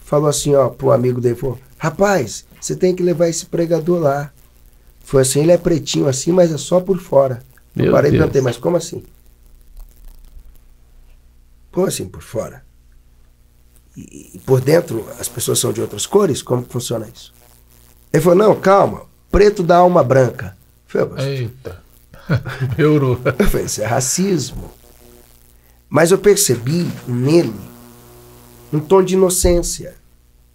falou assim, ó, pro amigo dele, falou, rapaz, você tem que levar esse pregador lá. Foi assim, ele é pretinho assim, mas é só por fora. Eu parei e perguntei, mas como assim? Como assim por fora? E por dentro as pessoas são de outras cores? Como que funciona isso? Ele falou, não, calma, preto dá alma branca. Eu falei, eita, piorou. Eu falei, isso é racismo. Mas eu percebi nele um tom de inocência.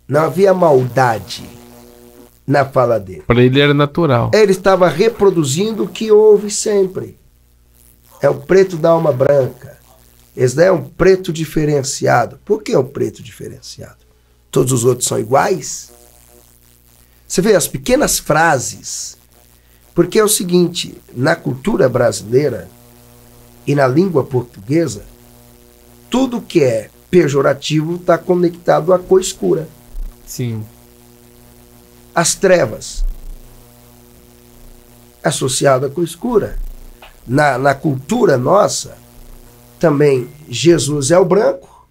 Não havia maldade na fala dele. Para ele era natural. Ele estava reproduzindo o que houve sempre. É o preto da alma branca. Esse daí é um preto diferenciado. Por que é um preto diferenciado? Todos os outros são iguais? Você vê as pequenas frases. Porque é o seguinte, na cultura brasileira e na língua portuguesa, tudo que é pejorativo está conectado à cor escura. Sim. As trevas, associado à cor escura. Na cultura nossa, também Jesus é o branco,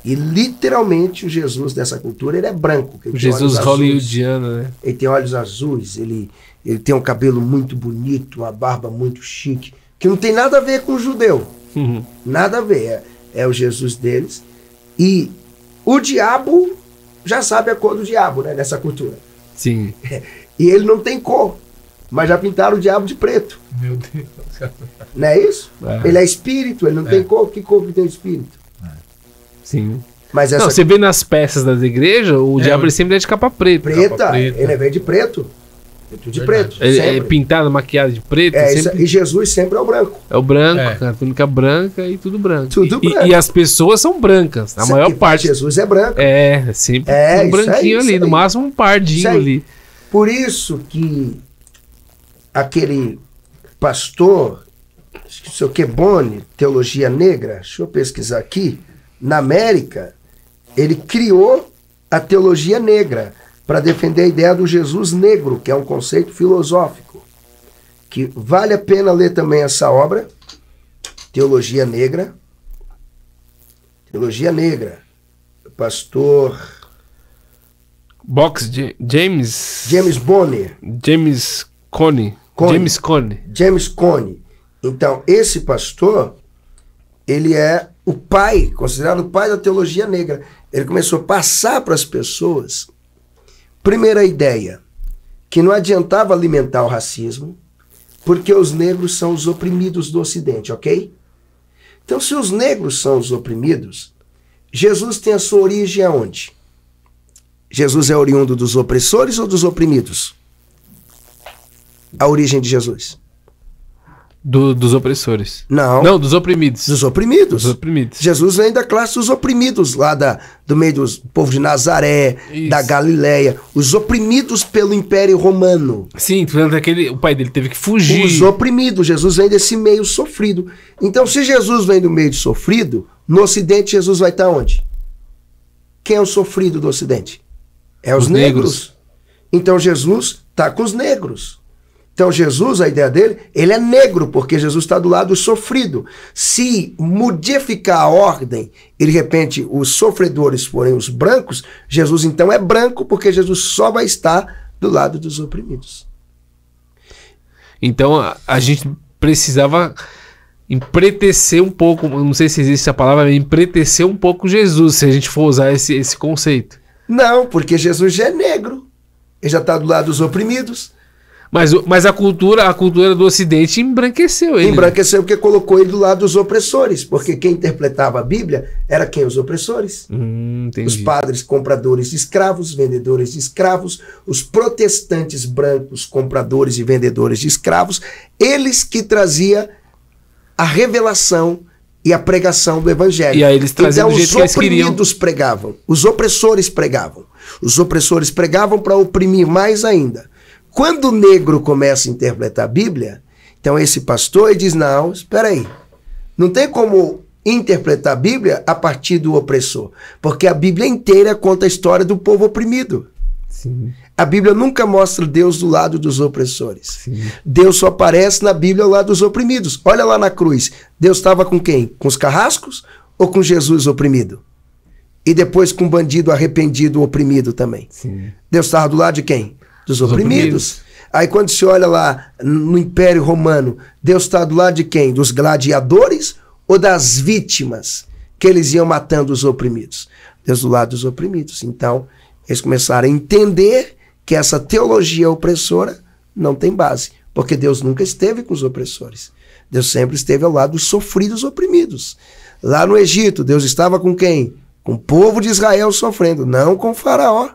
e literalmente o Jesus dessa cultura, ele é branco. O Jesus hollywoodiano, né? Ele tem olhos azuis, ele tem um cabelo muito bonito, uma barba muito chique, que não tem nada a ver com o judeu. Nada a ver, é o Jesus deles. E o diabo já sabe a cor do diabo, né, nessa cultura. Sim. E ele não tem cor, mas já pintaram o diabo de preto. Meu Deus. Não é isso? É. Ele é espírito, ele não tem cor. Que cor que tem o espírito? Sim. Mas essa Não, você vê nas peças das igrejas, o diabo ele sempre é de capa preta. preta, preta. ele é de preto. É tudo de Verdade. preto. Ele é sempre. pintado, maquiado de preto. É, sempre... E Jesus sempre é o branco. É o branco, É. cara, túnica branca e tudo branco. Tudo E- branco. E as pessoas são brancas, a maior E parte. Jesus é branco. É, sempre É, um isso aí, branquinho isso ali, no aí. máximo um pardinho Isso aí. ali. Por isso que aquele pastor, acho que o seu Quebone, Teologia Negra, deixa eu pesquisar aqui, na América, ele criou a teologia negra para defender a ideia do Jesus negro, que é um conceito filosófico, que vale a pena ler também essa obra, Teologia Negra. Teologia Negra, pastor James Bonner. Cone. Cone. James Cone. James Cone. Então, esse pastor, ele é o pai, considerado o pai da teologia negra. Ele começou a passar para as pessoas, primeira ideia, que não adiantava alimentar o racismo, porque os negros são os oprimidos do Ocidente, ok? Então, se os negros são os oprimidos, Jesus tem a sua origem aonde? Jesus é oriundo dos opressores ou dos oprimidos? A origem de Jesus? Dos opressores. Não. Não, dos oprimidos. Dos oprimidos. Dos oprimidos. Jesus vem da classe dos oprimidos, lá do meio do povo de Nazaré, Isso. da Galileia. Os oprimidos pelo Império Romano. Sim, tu lembra daquele. O pai dele teve que fugir. Os oprimidos. Jesus vem desse meio sofrido. Então, se Jesus vem do meio sofrido, no Ocidente Jesus vai estar onde? Quem é o sofrido do Ocidente? É os negros. Então, Jesus está com os negros. Então Jesus, a ideia dele, ele é negro, porque Jesus está do lado sofrido. Se modificar a ordem e de repente os sofredores forem os brancos, Jesus então é branco, porque Jesus só vai estar do lado dos oprimidos. Então a gente precisava empretecer um pouco, não sei se existe a palavra, mas empretecer um pouco Jesus, se a gente for usar esse conceito. Não, porque Jesus já é negro. Ele já está do lado dos oprimidos. Mas a cultura do Ocidente embranqueceu ele. Embranqueceu porque colocou ele do lado dos opressores. Porque quem interpretava a Bíblia era quem? Os opressores. Entendi. Os padres compradores de escravos, vendedores de escravos, os protestantes brancos compradores e vendedores de escravos, eles que traziam a revelação e a pregação do evangelho. E aí eles traziam então, do jeito que eles queriam. Os oprimidos pregavam, os opressores pregavam. Os opressores pregavam para oprimir mais ainda. Quando o negro começa a interpretar a Bíblia, então esse pastor ele diz, não, espera aí, não tem como interpretar a Bíblia a partir do opressor, porque a Bíblia inteira conta a história do povo oprimido. Sim. A Bíblia nunca mostra Deus do lado dos opressores. Sim. Deus só aparece na Bíblia ao lado dos oprimidos. Olha lá na cruz. Deus estava com quem? Com os carrascos ou com Jesus oprimido? E depois com o bandido arrependido, oprimido também. Sim. Deus estava do lado de quem? Dos oprimidos. Aí quando se olha lá no Império Romano, Deus está do lado de quem? Dos gladiadores ou das vítimas que eles iam matando os oprimidos? Deus do lado dos oprimidos. Então, eles começaram a entender que essa teologia opressora não tem base, porque Deus nunca esteve com os opressores. Deus sempre esteve ao lado dos sofridos oprimidos. Lá no Egito, Deus estava com quem? Com o povo de Israel sofrendo, não com o faraó.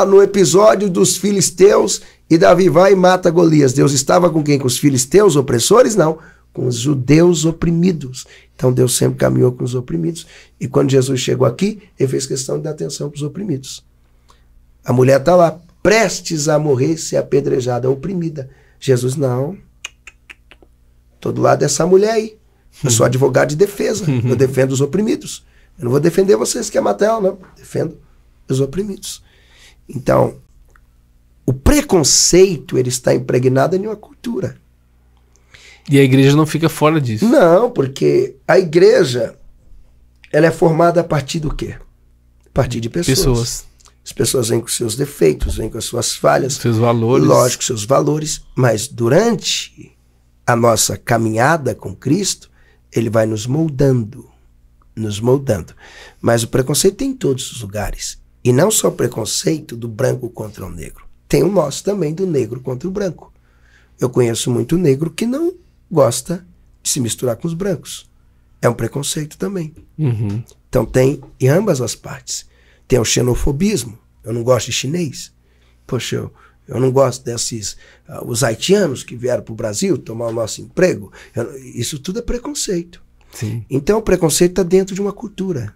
No episódio dos filisteus, e Davi vai e mata Golias, Deus estava com quem? Com os filisteus opressores? Não, com os judeus oprimidos. Então Deus sempre caminhou com os oprimidos. E quando Jesus chegou aqui, ele fez questão de dar atenção para os oprimidos. A mulher está lá, prestes a morrer, ser apedrejada, oprimida. Jesus, não. Estou do lado dessa mulher aí. Eu sou advogado de defesa. Eu defendo os oprimidos. Eu não vou defender vocês que querem matar ela, não. Defendo os oprimidos. Então, o preconceito, ele está impregnado em uma cultura. E a igreja não fica fora disso. Não, porque a igreja, ela é formada a partir do quê? A partir de pessoas. As pessoas vêm com seus defeitos, vêm com as suas falhas. Seus valores. Lógico, seus valores. Mas durante a nossa caminhada com Cristo, ele vai nos moldando. Nos moldando. Mas o preconceito tem em todos os lugares. E não só o preconceito do branco contra o negro. Tem o nosso também do negro contra o branco. Eu conheço muito negro que não gosta de se misturar com os brancos. É um preconceito também. Uhum. Então tem em ambas as partes. Tem o xenofobismo. Eu não gosto de chinês. Poxa, eu não gosto desses... os haitianos que vieram para o Brasil tomar o nosso emprego. Isso tudo é preconceito. Sim. Então o preconceito está dentro de uma cultura.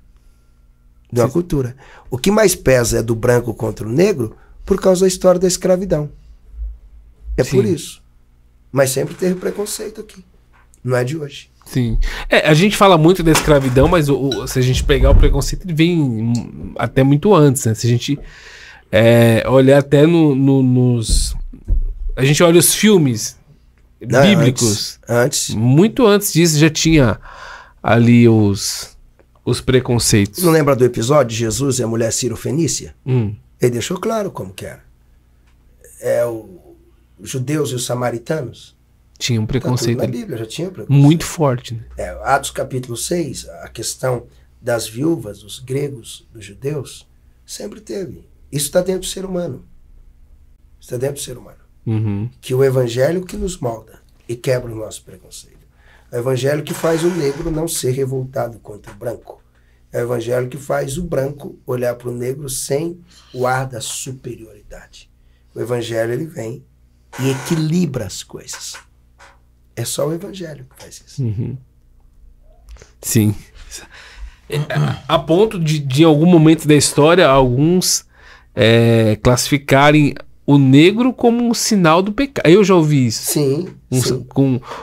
De uma cultura. O que mais pesa é do branco contra o negro por causa da história da escravidão. É Sim. por isso. Mas sempre teve preconceito aqui. Não é de hoje. Sim. A gente fala muito da escravidão, mas se a gente pegar o preconceito, ele vem até muito antes, né? Se a gente olhar até nos... A gente olha os filmes bíblicos. Antes. Muito antes disso já tinha ali os preconceitos. Não lembra do episódio de Jesus e a mulher Ciro-Fenícia? Ele deixou claro como que era. Os judeus e os samaritanos. Tinha um preconceito na ali. Bíblia já tinha preconceito. Muito forte, né? Atos capítulo 6, a questão das viúvas, dos gregos, dos judeus, sempre teve. Isso está dentro do ser humano. Está dentro do ser humano. Uhum. Que o evangelho que nos molda e quebra o nosso preconceito. É o evangelho que faz o negro não ser revoltado contra o branco. É o evangelho que faz o branco olhar para o negro sem o ar da superioridade. O evangelho, ele vem e equilibra as coisas. É só o evangelho que faz isso. Uhum. Sim. A ponto de em algum momento da história, alguns classificarem o negro como um sinal do pecado. Eu já ouvi isso. Sim. Sim.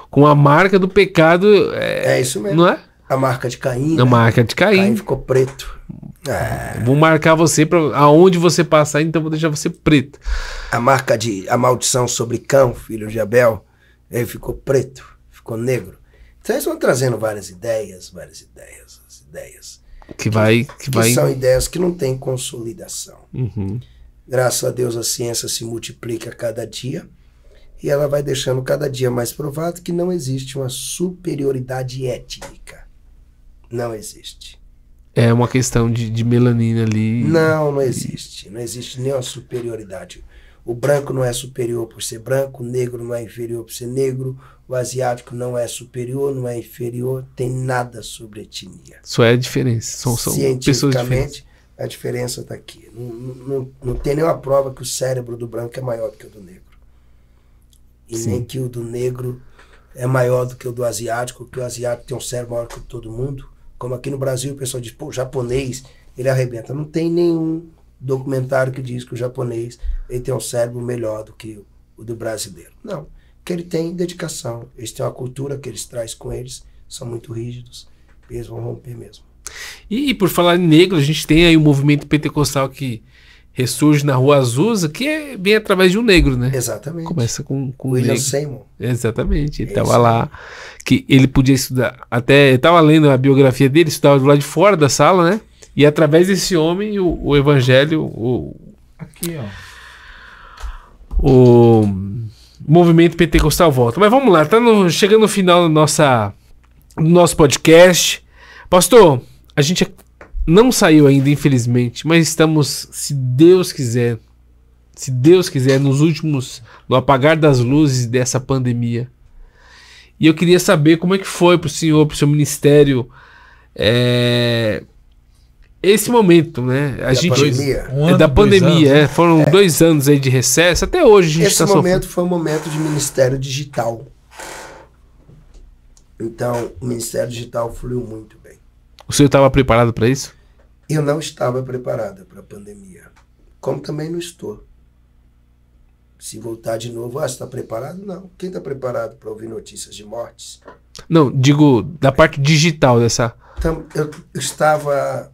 Com a marca do pecado. É isso mesmo. Não é? A marca de Caim. A marca de Caim. Caim ficou preto. Vou marcar você para aonde você passar, então vou deixar você preto. A maldição sobre Cão, filho de Abel, ele ficou preto, ficou negro. Então eles vão trazendo várias ideias. Que são ideias que não têm consolidação. Uhum. Graças a Deus a ciência se multiplica a cada dia e ela vai deixando cada dia mais provado que não existe uma superioridade étnica. Não existe. É uma questão de melanina ali. Não existe. Não existe nenhuma superioridade. O branco não é superior por ser branco, o negro não é inferior por ser negro, o asiático não é superior, não é inferior, tem nada sobre etnia. Só é a diferença. São pessoas diferentes. A diferença está aqui. Não tem nenhuma prova que o cérebro do branco é maior do que o do negro. E Sim. nem que o do negro é maior do que o do asiático, que o asiático tem um cérebro maior que o de todo mundo. Como aqui no Brasil o pessoal diz, pô, o japonês, ele arrebenta. Não tem nenhum documentário que diz que o japonês ele tem um cérebro melhor do que o do brasileiro. Não, porque ele tem dedicação, eles têm uma cultura que eles trazem com eles, são muito rígidos, eles vão romper mesmo. E por falar em negro, a gente tem aí o movimento pentecostal que ressurge na Rua Azusa, que vem através de um negro, né? Exatamente. Começa com um William negro. Seymour. Exatamente, ele É estava isso lá, que ele podia estudar. Eu estava lendo a biografia dele, estudava do lado de fora da sala, né? E através desse homem, o evangelho, Aqui, ó. o movimento pentecostal volta. Mas vamos lá, chegando no final do nosso podcast. Pastor, a gente não saiu ainda, infelizmente, mas estamos, se Deus quiser, no apagar das luzes dessa pandemia. E eu queria saber como é que foi para o senhor, para o seu ministério, esse momento, né? Da pandemia. Foram 2 anos aí de recesso, até hoje a gente Esse momento foi um momento de ministério digital. Então, o ministério digital fluiu muito bem. O senhor estava preparado para isso? Eu não estava preparado para a pandemia. Como também não estou. Se voltar de novo, você está preparado? Não. Quem está preparado para ouvir notícias de mortes? Não, digo da parte digital dessa... Então, eu estava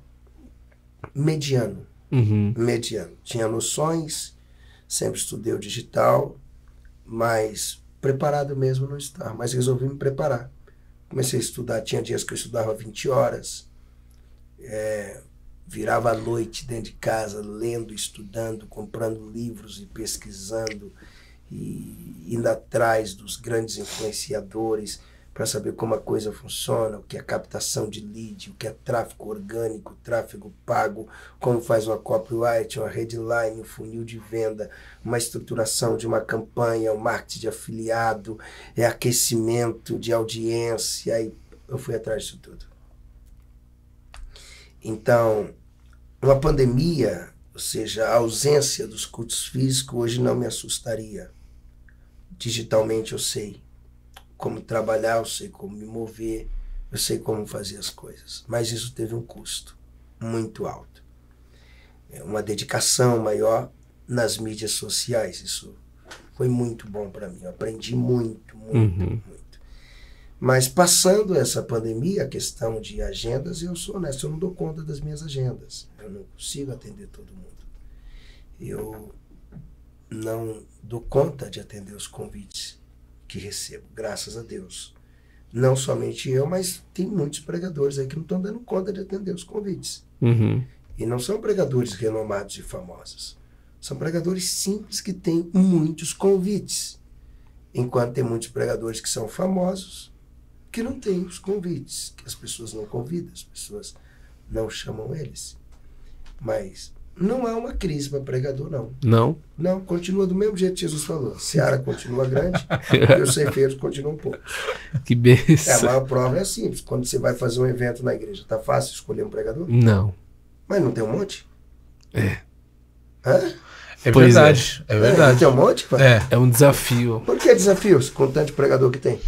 mediano. Mediano. Tinha noções, sempre estudei o digital, mas preparado mesmo não estava. Mas resolvi me preparar. Comecei a estudar, tinha dias que eu estudava 20 horas, virava à noite dentro de casa, lendo, estudando, comprando livros e pesquisando, e indo atrás dos grandes influenciadores para saber como a coisa funciona, o que é captação de lead, o que é tráfego orgânico, tráfego pago, como faz uma copyright, uma headline, um funil de venda, uma estruturação de uma campanha, um marketing de afiliado, aquecimento de audiência, e eu fui atrás disso tudo. Então, uma pandemia, ou seja, a ausência dos cultos físicos, hoje não me assustaria. Digitalmente eu sei como trabalhar, eu sei como me mover, eu sei como fazer as coisas. Mas isso teve um custo muito alto. Uma dedicação maior nas mídias sociais. Isso foi muito bom para mim. Eu aprendi muito. Mas passando essa pandemia, a questão de agendas, eu sou honesto, eu não dou conta das minhas agendas. Eu não consigo atender todo mundo. Eu não dou conta de atender os convites que recebo, graças a Deus. Não somente eu, mas tem muitos pregadores aí que não estão dando conta de atender os convites. E não são pregadores renomados e famosos. São pregadores simples que têm muitos convites. Enquanto tem muitos pregadores que são famosos, que não têm os convites, que as pessoas não convidam, as pessoas não chamam eles. Mas não há uma crise para pregador, não. Não? Não, continua do mesmo jeito que Jesus falou. A seara continua grande e os ceifeiros continuam poucos. Que bênção. A maior prova é simples. Quando você vai fazer um evento na igreja, tá fácil escolher um pregador? Não. Mas não tem um monte? É. Hã? É verdade. É verdade. Não tem um monte? É um desafio. Por que desafio? Com tanto de pregador que tem.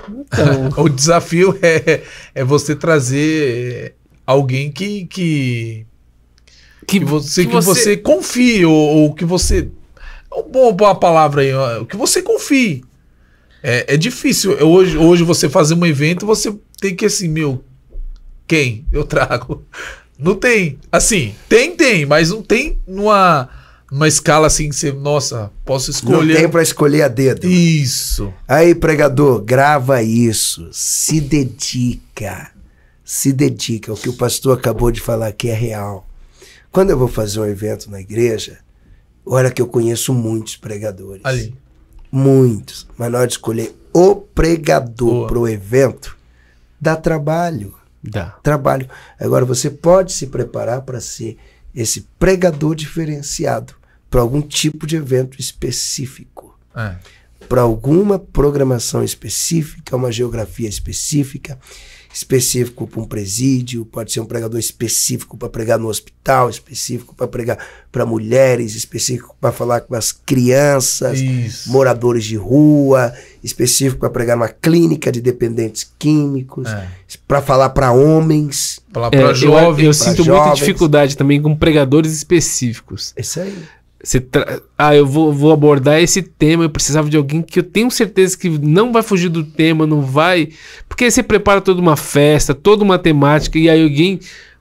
Então, o desafio é você trazer alguém que você confie, ou que você... Boa palavra aí, que você confie. É difícil. Hoje você fazer um evento, você tem que assim, quem eu trago? Não tem. Assim, tem, mas não tem numa escala assim que você, nossa, posso escolher. Não tem pra escolher a dedo. Isso. Aí, pregador, grava isso. Se dedica. Se dedica. O que o pastor acabou de falar aqui é real. Quando eu vou fazer um evento na igreja, olha que eu conheço muitos pregadores. Ali. Muitos. Mas na hora de escolher o pregador pro evento, dá trabalho. Dá. Trabalho. Agora, você pode se preparar para ser esse pregador diferenciado para algum tipo de evento específico. Para alguma programação específica, uma geografia específica, específico para um presídio, pode ser um pregador específico para pregar no hospital, específico para pregar para mulheres, específico para falar com as crianças, moradores de rua, específico para pregar numa clínica de dependentes químicos, para falar para homens. Falar para jovens. Eu sinto muita dificuldade também com pregadores específicos. Isso aí. Eu vou abordar esse tema, eu precisava de alguém que eu tenho certeza que não vai fugir do tema, não vai... Porque você prepara toda uma festa, toda uma temática, e aí alguém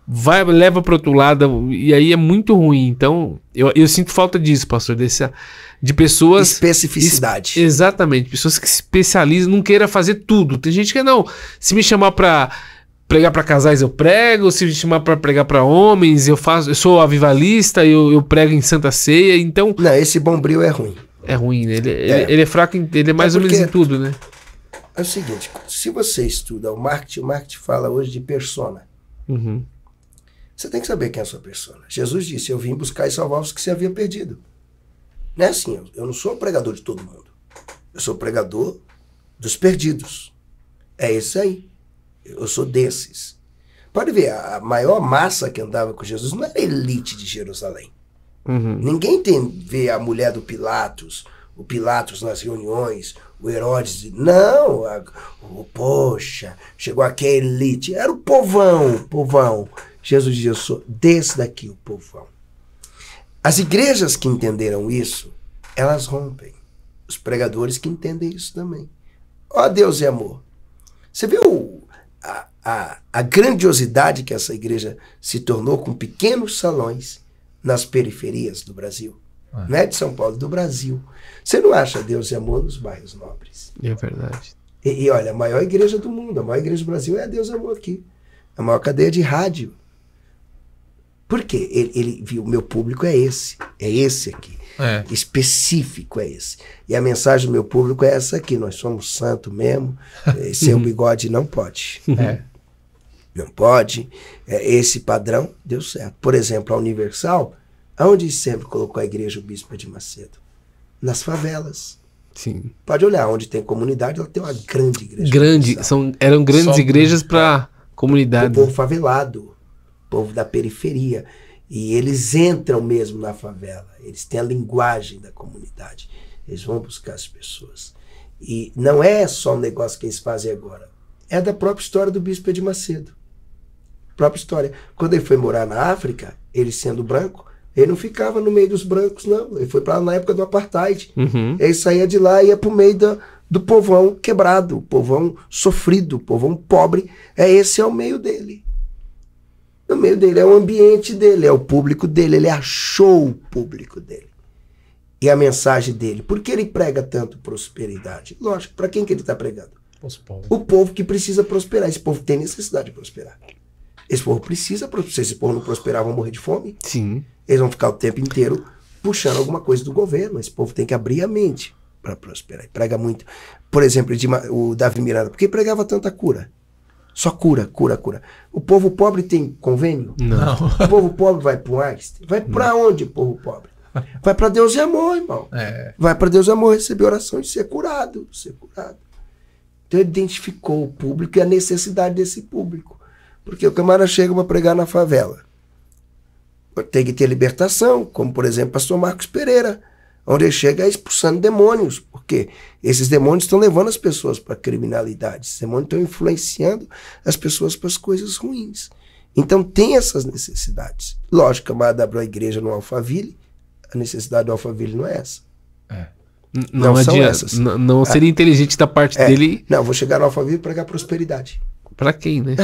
leva para outro lado, e aí é muito ruim. Então, eu sinto falta disso, pastor, de pessoas... Especificidade. Exatamente, pessoas que se especializam, não queira fazer tudo. Tem gente que não, se me chamar para pregar para casais, eu prego, se me chamar para pregar para homens, eu sou avivalista, eu prego em Santa Ceia, então... Não, esse bombril é ruim. É ruim, né? Ele é fraco, ele é mais ou menos em tudo, né? É o seguinte, se você estuda o marketing fala hoje de persona. Uhum. Você tem que saber quem é a sua persona. Jesus disse, eu vim buscar e salvar os que se haviam perdido. Não é assim, eu não sou o pregador de todo mundo. Eu sou o pregador dos perdidos. É esse aí. Eu sou desses. Pode ver, a maior massa que andava com Jesus não era a elite de Jerusalém. Uhum. Ninguém vê a mulher do Pilatos, o Pilatos nas reuniões, o Herodes, não, poxa, chegou aqui a elite, era o povão. Jesus diz, eu sou desse daqui, o povão. As igrejas que entenderam isso, elas rompem. Os pregadores que entendem isso também. Ó Deus e amor. Você viu a grandiosidade que essa igreja se tornou com pequenos salões nas periferias do Brasil? Não é de São Paulo, do Brasil. Você não acha Deus e amor nos bairros nobres? É verdade. E olha, a maior igreja do mundo, a maior igreja do Brasil é a Deus e amor aqui. A maior cadeia de rádio. Por quê? Ele viu, o meu público é esse aqui. Específico é esse. E a mensagem do meu público é essa aqui, nós somos santos mesmo, seu bigode não pode. Não pode. Esse padrão deu certo. Por exemplo, a Universal, aonde sempre colocou a igreja o Bispo de Macedo? Nas favelas. Sim. Pode olhar, onde tem comunidade, ela tem uma grande igreja. Eram grandes igrejas para comunidade. O povo favelado, o povo da periferia. E eles entram mesmo na favela. Eles têm a linguagem da comunidade. Eles vão buscar as pessoas. E não é só um negócio que eles fazem agora. É da própria história do Bispo de Macedo. Própria história. Quando ele foi morar na África, ele sendo branco, ele não ficava no meio dos brancos, não. Ele foi para lá na época do apartheid. Uhum. Ele saía de lá e ia para o meio do povão quebrado, o povão sofrido, o povão pobre. Esse é o meio dele. O meio dele é o ambiente dele, é o público dele. Ele achou o público dele. E a mensagem dele. Por que ele prega tanto prosperidade? Lógico, para quem que ele está pregando? O povo que precisa prosperar. Esse povo tem necessidade de prosperar. Esse povo precisa prosperar. Se esse povo não prosperar, vão morrer de fome. Sim. Eles vão ficar o tempo inteiro puxando alguma coisa do governo. Esse povo tem que abrir a mente para prosperar. E prega muito. Por exemplo, o Davi Miranda. Por que pregava tanta cura? Só cura. O povo pobre tem convênio? Não. O povo pobre vai para o Einstein? Vai para onde o povo pobre? Vai para Deus e amor, irmão. Vai para Deus e amor receber oração de ser curado. Então ele identificou o público e a necessidade desse público. Porque o camarada chega para pregar na favela. Tem que ter libertação, como por exemplo o pastor Marcos Pereira, onde ele chega expulsando demônios, porque esses demônios estão levando as pessoas para a criminalidade, esses demônios estão influenciando as pessoas para as coisas ruins. Então tem essas necessidades. Lógico, o camarada abriu a igreja no Alphaville, a necessidade do Alphaville não é essa. Não são essas. Não seria inteligente da parte dele. Não, vou chegar no Alphaville e pregar prosperidade. Para quem, né?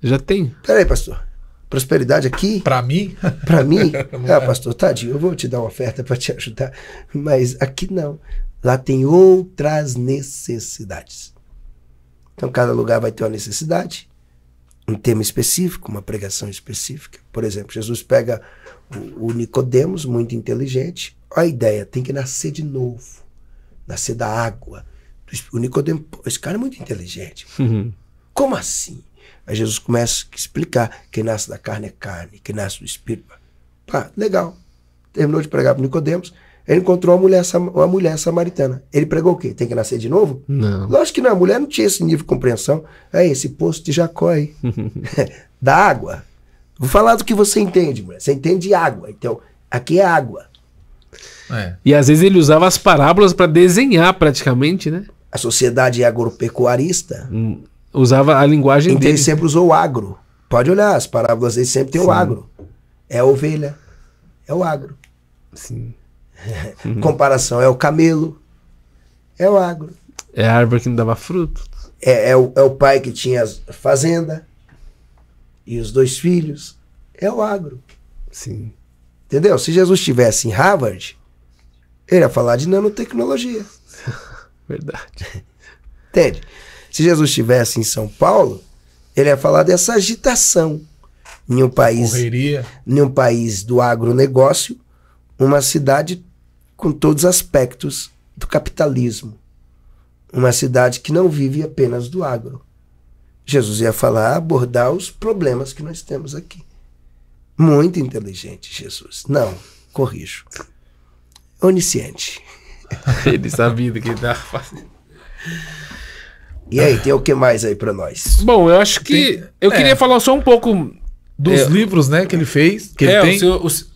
Já tem. Peraí, pastor. Prosperidade aqui? Para mim? Para mim? Pastor, tadinho, eu vou te dar uma oferta para te ajudar. Mas aqui não. Lá tem outras necessidades. Então, cada lugar vai ter uma necessidade, um tema específico, uma pregação específica. Por exemplo, Jesus pega o Nicodemos, muito inteligente. Olha a ideia, tem que nascer de novo. Nascer da água. O Nicodemo, esse cara é muito inteligente. Uhum. Como assim? Aí Jesus começa a explicar, quem nasce da carne é carne, quem nasce do espírito. Legal. Terminou de pregar para Nicodemos, ele encontrou uma mulher samaritana. Ele pregou o quê? Tem que nascer de novo? Não. Lógico que não, a mulher não tinha esse nível de compreensão. Esse poço de Jacó aí. Da água. Vou falar do que você entende, mulher. Você entende de água. Então, aqui é água. E às vezes ele usava as parábolas para desenhar praticamente, né? A sociedade agropecuarista... Usava a linguagem então dele. Ele sempre usou o agro. Pode olhar, as parábolas dele sempre tem o agro. É a ovelha. É o agro. Sim. Comparação, é o camelo. É o agro. É a árvore que não dava fruto. É o pai que tinha fazenda. e os 2 filhos, é o agro. Sim. Entendeu? Se Jesus estivesse em Harvard, ele ia falar de nanotecnologia. Verdade. Entende? Se Jesus estivesse em São Paulo, ele ia falar dessa agitação em um país, correria, em um país do agronegócio, uma cidade com todos os aspectos do capitalismo. Uma cidade que não vive apenas do agro. Jesus ia falar, abordar os problemas que nós temos aqui. Muito inteligente, Jesus. Não, corrijo. Onisciente. Ele sabia do que ele estava fazendo. E aí, tem o que mais aí pra nós? Bom, eu acho que... Eu queria falar só um pouco... Dos livros, né, que ele fez, que ele tem.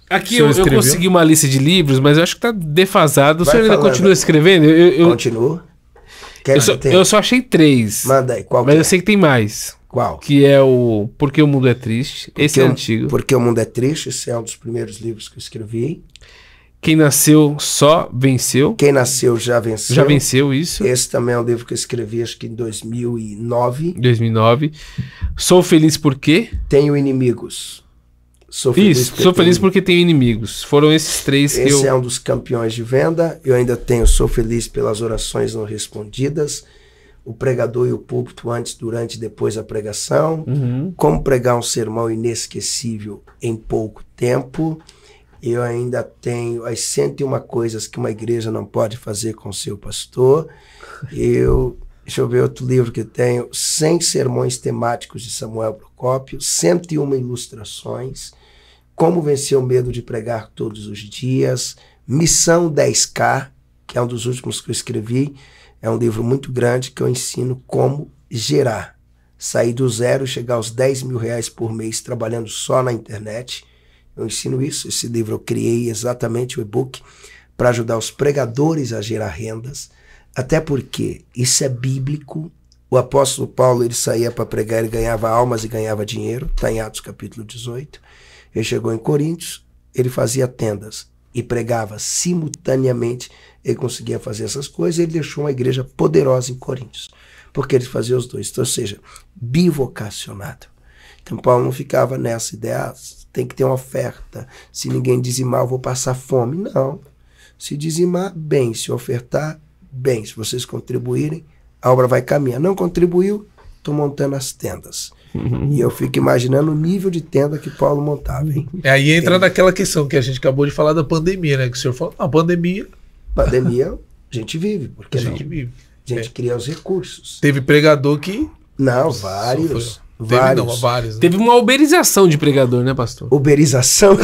Aqui eu consegui uma lista de livros, mas eu acho que tá defasado. O senhor ainda continua escrevendo? Continuo. Eu só achei 3. Manda aí, qual mas eu sei que tem mais. Qual? Que é o Porque o Mundo é Triste. Esse é antigo. Porque o Mundo é Triste, esse é um dos primeiros livros que eu escrevi. Quem Nasceu Só Venceu. Quem Nasceu Já Venceu. Já Venceu, isso. Esse também é um livro que eu escrevi, acho que em 2009. 2009. Sou Feliz Por Quê? Tenho Inimigos. Sou Feliz Porque Tenho Inimigos. Foram esses 3 que Esse é um dos campeões de venda. Eu ainda tenho Sou Feliz pelas Orações Não Respondidas. O Pregador e o Púlpito Antes, Durante e Depois da Pregação. Como Pregar um Sermão Inesquecível em Pouco Tempo. Eu ainda tenho as 101 coisas que uma igreja não pode fazer com seu pastor. Deixa eu ver outro livro que eu tenho. 100 sermões temáticos de Samuel Procópio. 101 ilustrações. Como vencer o medo de pregar todos os dias. Missão 10K, que é um dos últimos que eu escrevi. É um livro muito grande que eu ensino como gerar. Sair do zero e chegar aos 10 mil reais por mês trabalhando só na internet. Eu ensino isso. Esse livro eu criei exatamente o e-book para ajudar os pregadores a gerar rendas. Até porque isso é bíblico. O apóstolo Paulo, ele saía para pregar, ele ganhava almas e ganhava dinheiro. Está em Atos capítulo 18. Ele chegou em Coríntios, ele fazia tendas e pregava simultaneamente. Ele conseguia fazer essas coisas. Ele deixou uma igreja poderosa em Coríntios, porque ele fazia os dois. Então, ou seja, bivocacionado. Então Paulo não ficava nessa ideia, tem que ter uma oferta. Se ninguém dizimar, eu vou passar fome. Não. Se dizimar, bem. Se ofertar, bem. Se vocês contribuírem, a obra vai caminhar. Não contribuiu, estou montando as tendas. E eu fico imaginando o nível de tenda que Paulo montava. Hein? Aí entra naquela questão que a gente acabou de falar da pandemia, né? Que o senhor falou, a pandemia... Pandemia, a gente vive, porque a gente vive. A gente cria os recursos. Teve pregador que... Não, vários. Vários. Teve uma uberização de pregador, né, pastor? Uberização?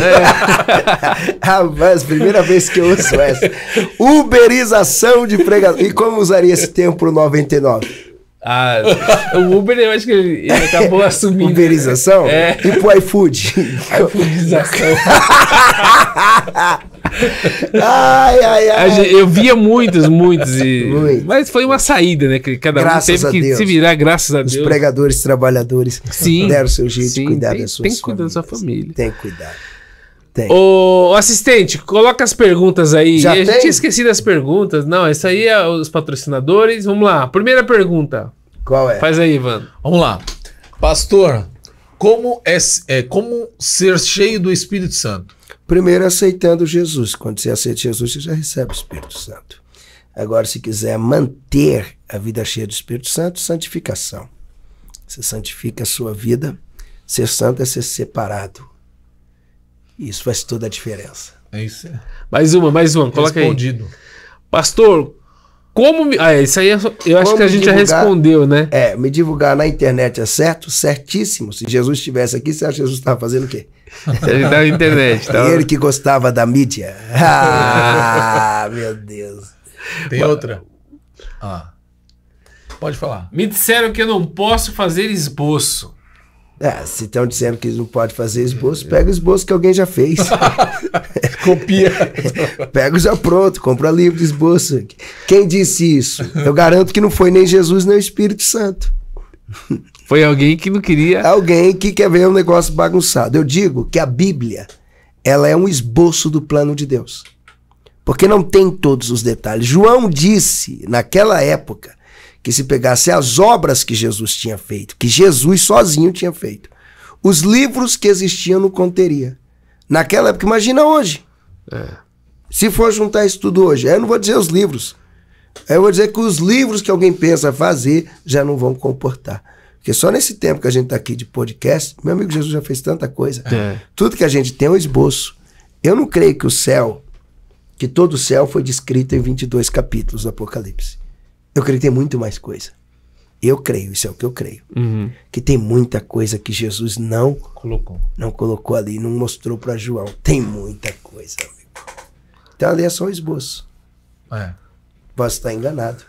Rapaz, primeira vez que eu ouço essa. Uberização de pregador. E como usaria esse termo pro 99? O Uber, eu acho que ele acabou assumindo. Uberização? É. E pro iFood? iFoodização. ai. Eu via muitos. Mas foi uma saída, né? Que cada um teve que se virar, graças a Deus. Os pregadores, trabalhadores deram o seu jeito de cuidar das suas famílias. Tem que cuidar da sua família. Tem que cuidar. Ô, assistente, coloca as perguntas aí. Já a gente tinha esquecido as perguntas. Não, isso aí é os patrocinadores. Vamos lá. Primeira pergunta. Qual é? Faz aí, Ivan. Vamos lá. Pastor, como ser cheio do Espírito Santo? Primeiro, aceitando Jesus. Quando você aceita Jesus, você já recebe o Espírito Santo. Agora, se quiser manter a vida cheia do Espírito Santo, santificação. Você santifica a sua vida. Ser santo é ser separado. Isso faz toda a diferença. É isso. Mais uma. Coloca respondido. Aí. Pastor, como... isso aí eu acho que a gente já respondeu, né? Me divulgar na internet é certo? Certíssimo. Se Jesus estivesse aqui, você acha que Jesus estava fazendo o quê? Ele tá na internet. Tá? Ele que gostava da mídia. Meu Deus. Tem outra? Pode falar. Me disseram que eu não posso fazer esboço. Se estão dizendo que não pode fazer esboço, pega o esboço que alguém já fez. Copia. Pega o já pronto, compra livro de esboço. Quem disse isso? Eu garanto que não foi nem Jesus nem o Espírito Santo. Foi alguém que não queria... Alguém que quer ver um negócio bagunçado. Eu digo que a Bíblia, ela é um esboço do plano de Deus. Porque não tem todos os detalhes. João disse, naquela época, que se pegasse as obras que Jesus tinha feito, que Jesus sozinho tinha feito, Os livros que existiam não conteria. Naquela época, imagina hoje. Se for juntar isso tudo hoje, eu não vou dizer os livros. Eu vou dizer que os livros que alguém pensa fazer já não vão comportar. Porque só nesse tempo que a gente está aqui de podcast, meu amigo Jesus já fez tanta coisa. Tudo que a gente tem é um esboço. Eu não creio que o céu, que todo o céu foi descrito em 22 capítulos do Apocalipse. Eu creio que tem muito mais coisa. Eu creio, isso é o que eu creio. Que tem muita coisa que Jesus não colocou ali, não mostrou para João. Tem muita coisa, amigo. Então ali é só um esboço. Posso estar enganado.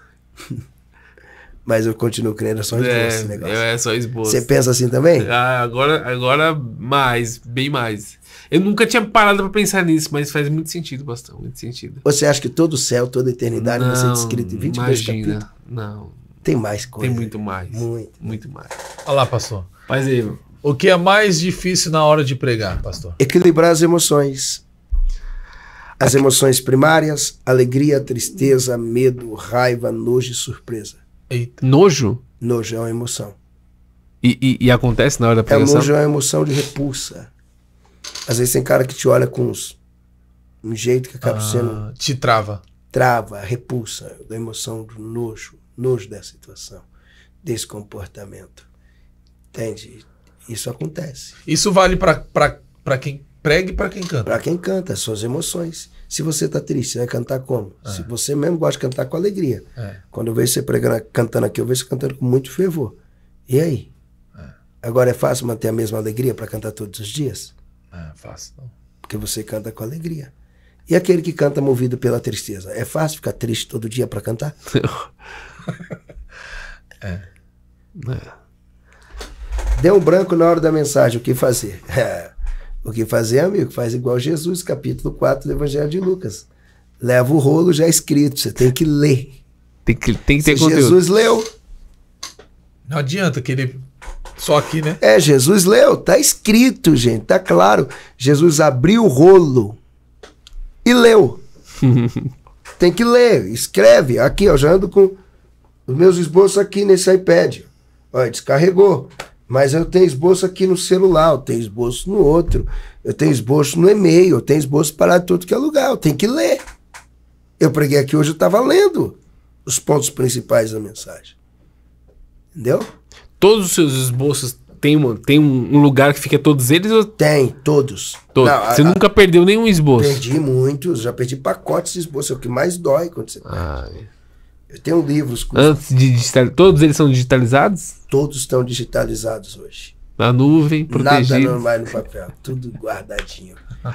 Mas eu continuo crendo, é só esboço esse negócio. É só esboço. Você pensa assim também? Agora mais, bem mais. Eu nunca tinha parado pra pensar nisso, mas faz muito sentido, bastante, muito sentido. Você acha que todo o céu, toda a eternidade vai ser descrito em 22 capítulos? Não. Tem mais coisa. Tem muito mais. Muito mais. Olha lá, pastor. Mas aí, o que é mais difícil na hora de pregar, pastor? Equilibrar as emoções. As emoções primárias, alegria, tristeza, medo, raiva, nojo e surpresa. Eita. Nojo? Nojo é uma emoção. E acontece na hora da pregação? Nojo é uma emoção de repulsa. Às vezes tem cara que te olha com um jeito que acaba sendo... Te trava. Trava, repulsa, da emoção do nojo. Nojo dessa situação, desse comportamento. Entende? Isso acontece. Isso vale para quem prega e para quem canta? Para quem canta, suas emoções. Se você tá triste, você vai cantar como? Se você mesmo gosta de cantar com alegria. Quando eu vejo você cantando aqui, eu vejo você cantando com muito fervor. E aí? Agora é fácil manter a mesma alegria para cantar todos os dias? Fácil não. Porque você canta com alegria. E aquele que canta movido pela tristeza? É fácil ficar triste todo dia para cantar? Deu um branco na hora da mensagem, o que fazer? O que fazer, amigo? Faz igual Jesus, capítulo 4 do Evangelho de Lucas. Leva o rolo já escrito, você tem que ler. Tem que ter Se conteúdo. Jesus leu. Não adianta querer só aqui, né? Jesus leu, tá escrito, gente, tá claro. Jesus abriu o rolo e leu. Tem que ler, escreve. Aqui, ó, já ando com os meus esboços aqui nesse iPad. Olha, descarregou. Mas eu tenho esboço aqui no celular, eu tenho esboço no outro, eu tenho esboço no e-mail, eu tenho esboço para tudo que é lugar, eu tenho que ler. Eu preguei aqui hoje, eu estava lendo os pontos principais da mensagem. Entendeu? Todos os seus esboços tem um lugar que fica todos eles? Ou... Tem, todos. Todos. Não, você nunca perdeu nenhum esboço? Perdi muitos, já perdi pacotes de esboço, é o que mais dói quando você perde. Eu tenho livros... Antes de digitalizar, todos eles são digitalizados? Todos estão digitalizados hoje. Na nuvem, protegidos. Nada não vai no papel, tudo guardadinho.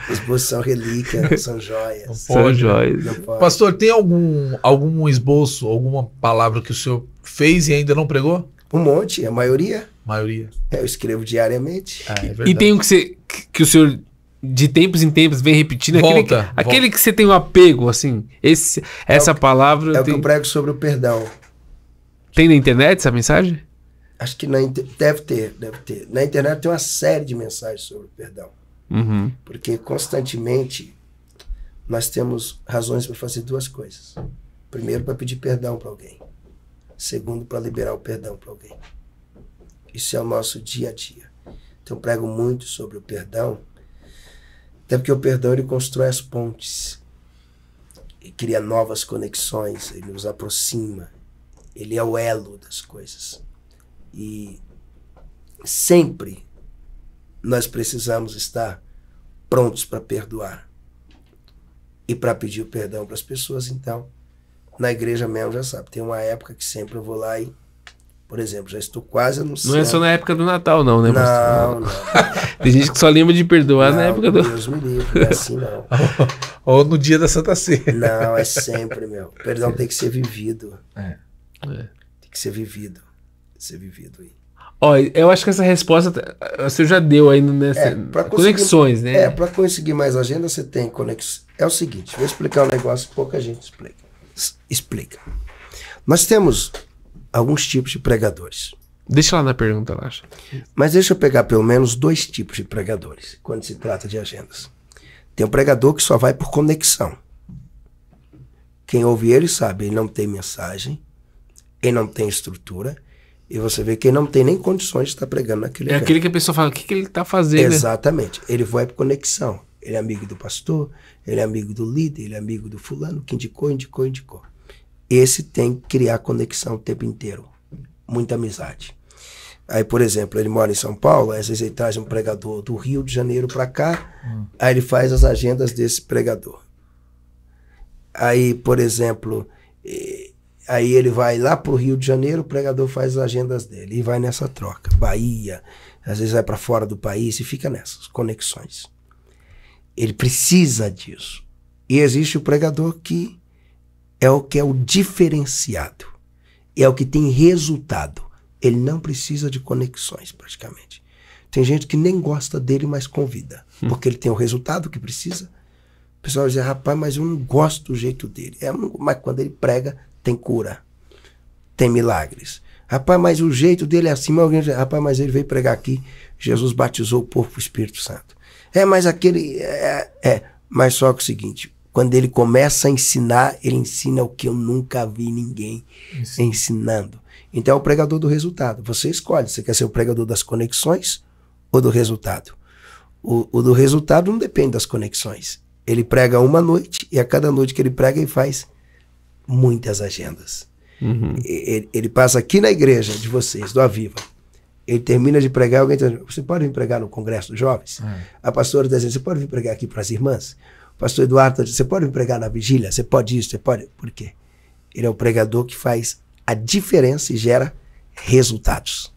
Esboços são relíquias, são joias. São joias. Pastor, tem algum esboço, alguma palavra que o senhor fez e ainda não pregou? Um monte, a maioria. Maioria. Eu escrevo diariamente. É verdade. E tem um que o senhor, de tempos em tempos, vem repetindo. Aquele que você tem um apego, assim. Essa palavra... É o que eu prego sobre o perdão. Tem na internet essa mensagem? Acho que deve ter. Na internet tem uma série de mensagens sobre o perdão. Porque constantemente nós temos razões para fazer duas coisas. Primeiro, para pedir perdão para alguém. Segundo, para liberar o perdão para alguém. Isso é o nosso dia a dia. Então eu prego muito sobre o perdão, até porque o perdão ele constrói as pontes, ele cria novas conexões, ele nos aproxima, ele é o elo das coisas. E sempre nós precisamos estar prontos para perdoar e para pedir o perdão para as pessoas. Então, na igreja mesmo já sabe, tem uma época que sempre eu vou lá e, por exemplo, já estou quase anunciando. Não é só na época do Natal não, né? Não. Tem gente que só lembra de perdoar na época do... Deus me livre, não é assim não. Ou no dia da Santa Ceia. Não, é sempre, meu. Perdão tem que ser vivido. Tem que ser vivido. aí. Ó, eu acho que essa resposta você já deu aí nessa conexões, né? Para conseguir mais agenda, você tem conexão. É o seguinte, vou explicar um negócio que pouca gente explica. Nós temos alguns tipos de pregadores. Deixa lá na pergunta, lá. Mas deixa eu pegar pelo menos 2 tipos de pregadores quando se trata de agendas. Tem um pregador que só vai por conexão. Quem ouve ele sabe, ele não tem mensagem, ele não tem estrutura, E você vê que ele não tem nem condições de estar pregando naquele evento. Aquele que a pessoa fala, o que ele está fazendo? Exatamente. Ele vai por conexão. Ele é amigo do pastor, ele é amigo do líder, ele é amigo do fulano, que indicou. Esse tem que criar conexão o tempo inteiro. Muita amizade. Aí, por exemplo, ele mora em São Paulo, às vezes ele traz um pregador do Rio de Janeiro para cá, aí ele faz as agendas desse pregador. Aí, por exemplo, aí ele vai lá pro Rio de Janeiro, o pregador faz as agendas dele e vai nessa troca. Bahia, às vezes vai para fora do país e fica nessas conexões. Ele precisa disso. E existe o pregador que é o diferenciado, é o que tem resultado. Ele não precisa de conexões, praticamente. Tem gente que nem gosta dele, mas convida. Porque ele tem o resultado que precisa. O pessoal diz, rapaz, mas eu não gosto do jeito dele. Mas quando ele prega, tem cura. Tem milagres. Rapaz, mas o jeito dele é assim. Mas alguém diz, rapaz, mas ele veio pregar aqui. Jesus batizou o povo com o Espírito Santo. Mas aquele... Mas só que é o seguinte, quando ele começa a ensinar, ele ensina o que eu nunca vi ninguém ensinando. Então é o pregador do resultado. Você escolhe, você quer ser o pregador das conexões ou do resultado? O do resultado não depende das conexões. Ele prega uma noite e a cada noite que ele prega ele faz muitas agendas. Ele passa aqui na igreja de vocês, do Aviva. Ele termina de pregar, alguém diz, você pode vir pregar no Congresso dos Jovens? A pastora está dizendo, você pode vir pregar aqui para as irmãs? O pastor Eduardo está dizendo, você pode vir pregar na vigília? Você pode isso, você pode... Por quê? Ele é o pregador que faz a diferença e gera resultados.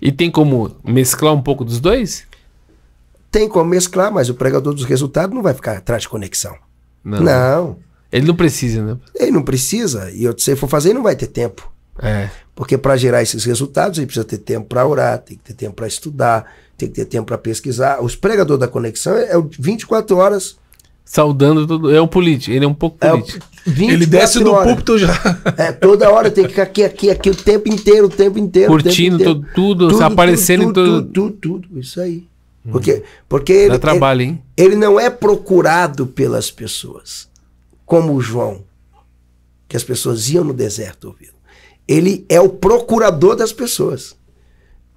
E tem como mesclar um pouco dos dois? Tem como mesclar, mas o pregador dos resultados não vai ficar atrás de conexão. Não. Ele não precisa, né? Ele não precisa. E se ele for fazer, ele não vai ter tempo. Porque para gerar esses resultados, ele precisa ter tempo para orar, tem que ter tempo para estudar, tem que ter tempo para pesquisar. Os pregadores da conexão é 24 horas... Saudando tudo. É um político, ele é um pouco político. Ele desce do púlpito já. Toda hora tem que ficar aqui o tempo inteiro. Curtindo tudo, aparecendo em todo. Tudo, isso aí. Porque ele, dá trabalho, hein? Ele não é procurado pelas pessoas, como o João, que as pessoas iam no deserto ouvindo. Ele é o procurador das pessoas.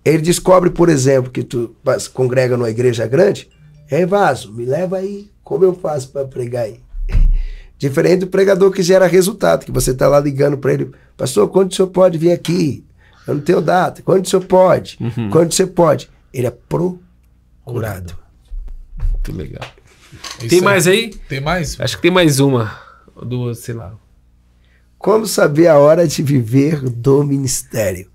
Ele descobre, por exemplo, que tu congrega numa igreja grande, Vaso, me leva aí. Como eu faço para pregar aí? Diferente do pregador que gera resultado, que você está lá ligando para ele, pastor, quando o senhor pode vir aqui? Eu não tenho data. Quando o senhor pode? Quando você pode? Ele é procurado. Muito legal. Tem mais aí? Tem mais? Acho que tem mais uma. Ou duas, sei lá. Como saber a hora de viver do ministério?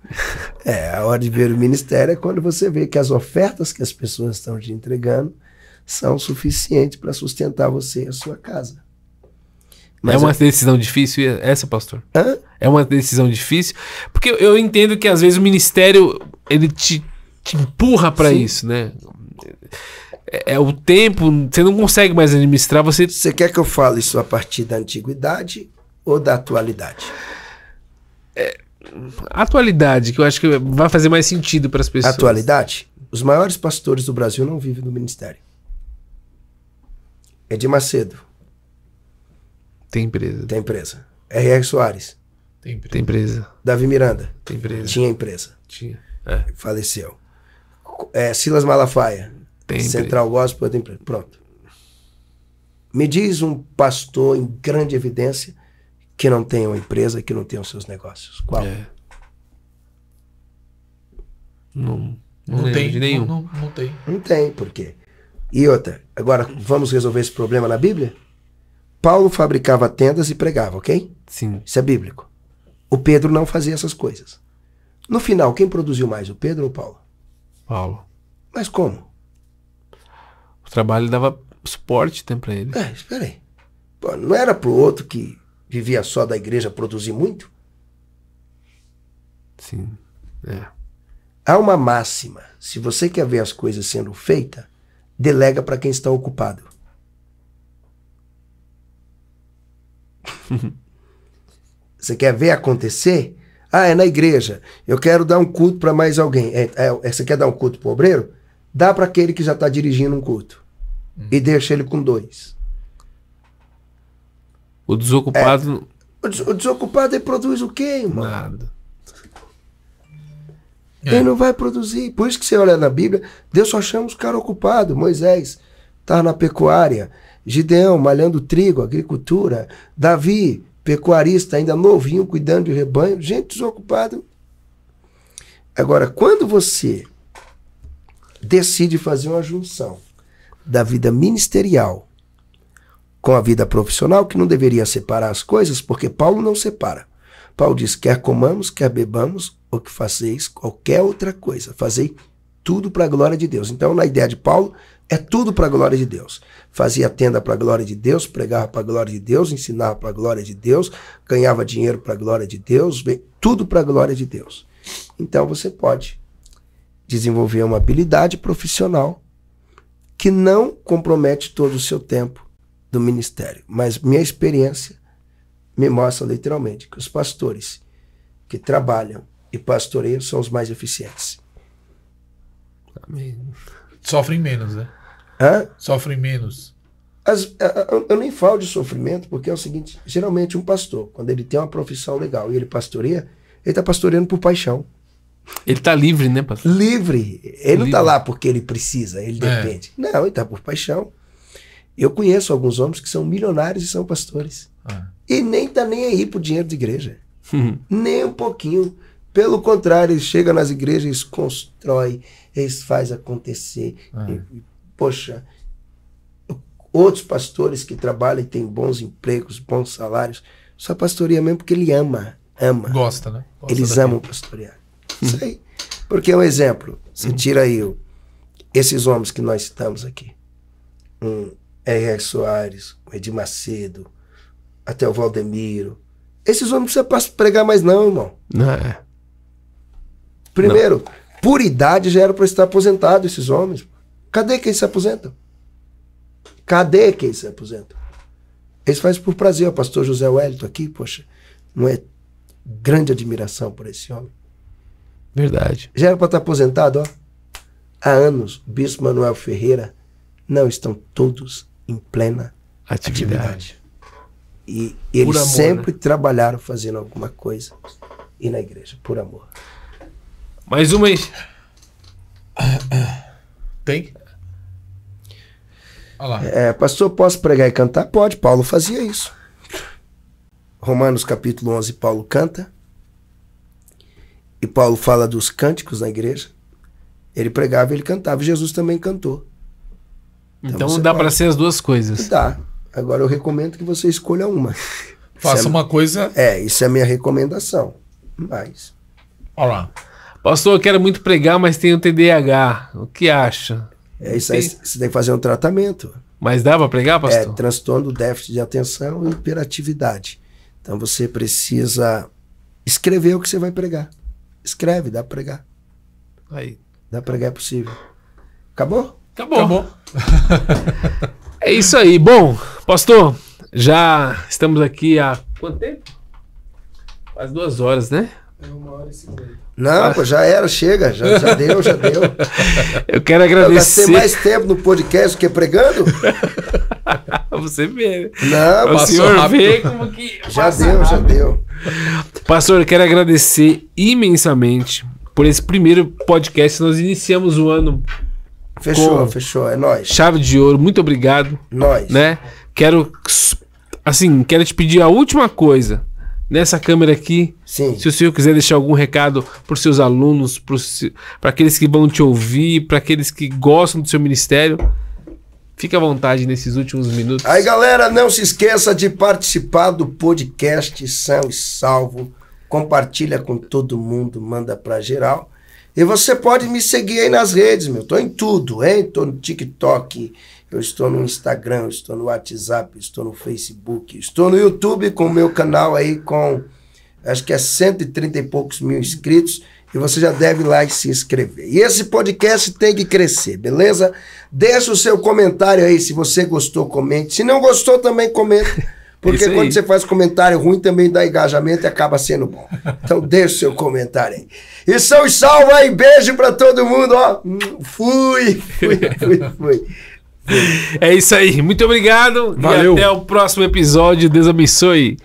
A hora de viver o ministério é quando você vê que as ofertas que as pessoas estão te entregando são suficientes para sustentar você e a sua casa. Mas é uma decisão difícil essa, pastor? É uma decisão difícil? Porque eu entendo que às vezes o ministério ele te empurra para isso, né? É o tempo, você não consegue mais administrar, você quer que eu fale isso a partir da antiguidade ou da atualidade? Atualidade, que eu acho que vai fazer mais sentido para as pessoas. Atualidade? Os maiores pastores do Brasil não vivem do ministério. Edir Macedo. Tem empresa. Tem empresa. R.R. Soares. Tem empresa. Davi Miranda. Tem empresa. Tinha empresa. Tinha. Faleceu. Silas Malafaia. Tem Central Gospel. Tem empresa. Pronto. Me diz um pastor em grande evidência que não tem uma empresa, que não tem os seus negócios. Qual? Não tem nenhum. Não tem. Não tem, por quê? E outra, agora vamos resolver esse problema na Bíblia? Paulo fabricava tendas e pregava, ok? Sim. Isso é bíblico. O Pedro não fazia essas coisas. No final, quem produziu mais, o Pedro ou o Paulo? Paulo. Mas como? O trabalho dava suporte para ele. Espera aí. Pô, não era pro outro que vivia só da igreja produzir muito? Sim. Há uma máxima. Se você quer ver as coisas sendo feitas, delega para quem está ocupado. Você quer ver acontecer? É na igreja. Eu quero dar um culto para mais alguém. Você quer dar um culto para o obreiro? Dá para aquele que já está dirigindo um culto. E deixa ele com 2. O desocupado... O desocupado ele produz o quê, irmão? Nada. Ele não vai produzir. Por isso que você olha na Bíblia, Deus só chama os caras ocupados. Moisés estava na pecuária. Gideão, malhando trigo, agricultura. Davi, pecuarista, ainda novinho, cuidando de rebanho. Gente desocupada. Agora, quando você decide fazer uma junção da vida ministerial com a vida profissional, que não deveria separar as coisas, porque Paulo não separa. Paulo diz, quer comamos, quer bebamos, ou que fazeis qualquer outra coisa. Fazei tudo para a glória de Deus. Então, na ideia de Paulo, é tudo para a glória de Deus. Fazia tenda para a glória de Deus, pregava para a glória de Deus, ensinava para a glória de Deus, ganhava dinheiro para a glória de Deus, tudo para a glória de Deus. Então, você pode desenvolver uma habilidade profissional que não compromete todo o seu tempo do ministério. Mas minha experiência me mostra literalmente que os pastores que trabalham e pastoreiam são os mais eficientes. Amém. Sofrem menos, né? Hã? Sofrem menos. Eu nem falo de sofrimento, porque é o seguinte, geralmente um pastor, quando ele tem uma profissão legal e ele pastoreia, ele está pastoreando por paixão. Ele tá livre, né, pastor? Livre. Ele não está lá porque ele precisa, ele depende. Não, ele está por paixão. Eu conheço alguns homens que são milionários e são pastores. E nem tá nem aí pro dinheiro de igreja. Nem um pouquinho. Pelo contrário, eles chegam nas igrejas, eles constroem, eles fazem acontecer. Poxa, outros pastores que trabalham e têm bons empregos, bons salários, só pastoreia mesmo porque ele ama. Gosta, né? Gosta eles amam pastorear. Isso aí. Porque é um exemplo. Você tira aí esses homens que nós citamos aqui. R.R. Soares, o Edir Macedo, até o Valdemiro. Esses homens não precisam pregar mais não, irmão. Não é. Primeiro, por idade já era para estar aposentado esses homens. Cadê que eles se aposentam? Cadê que eles se aposentam? Eles fazem por prazer. O pastor José Wellington aqui, poxa, não é grande admiração por esse homem. Verdade. Já era para estar aposentado, ó. Há anos, o bispo Manuel Ferreira, não estão todos em plena atividade. E eles amor, sempre trabalharam fazendo alguma coisa e na igreja, por amor. Mais uma aí. Tem? Olha lá. Pastor, posso pregar e cantar? Pode, Paulo fazia isso. Romanos capítulo 11, Paulo canta. E Paulo fala dos cânticos na igreja. Ele pregava e ele cantava. Jesus também cantou. Então dá para ser as duas coisas. Dá. Agora eu recomendo que você escolha uma. Faça uma coisa... isso é a minha recomendação. Mas... Olha lá. Pastor, eu quero muito pregar, mas tenho TDAH. O que acha? Isso aí você tem que fazer um tratamento. Mas dá para pregar, pastor? Transtorno, déficit de atenção e hiperatividade. Então você precisa escrever o que você vai pregar. Escreve, dá para pregar. Aí. Dá para pregar, é possível. Acabou? Acabou. É isso aí. Bom, pastor, já estamos aqui há quanto tempo? Quase 2 horas, né? 1h50. Não, pô, já era, chega. Já deu. Eu quero agradecer. Eu gastei mais tempo no podcast do que pregando? Você vê. Não, o senhor vê como que... Já deu. Pastor, eu quero agradecer imensamente por esse primeiro podcast. Nós iniciamos o ano... Fechou, é nóis. Chave de ouro, muito obrigado. Nóis. Né? Quero te pedir a última coisa. Nessa câmera aqui, sim. Se o senhor quiser deixar algum recado para os seus alunos, para aqueles que vão te ouvir, para aqueles que gostam do seu ministério, fique à vontade nesses últimos minutos. Aí, galera, não se esqueça de participar do podcast São e Salvo. Compartilha com todo mundo, manda para geral. E você pode me seguir aí nas redes, meu. Tô em tudo, hein? Tô no TikTok, eu estou no Instagram, eu estou no WhatsApp, eu estou no Facebook, eu estou no YouTube com o meu canal aí com, acho que é 130 e poucos mil inscritos. E você já deve ir lá e se inscrever. E esse podcast tem que crescer, beleza? Deixa o seu comentário aí, se você gostou, comente. Se não gostou, também comenta. Porque quando você faz comentário ruim, também dá engajamento e acaba sendo bom. Então deixa o seu comentário aí. E São e Salvo aí, beijo pra todo mundo, ó. Fui. É isso aí, muito obrigado. Valeu. E até o próximo episódio. Deus abençoe.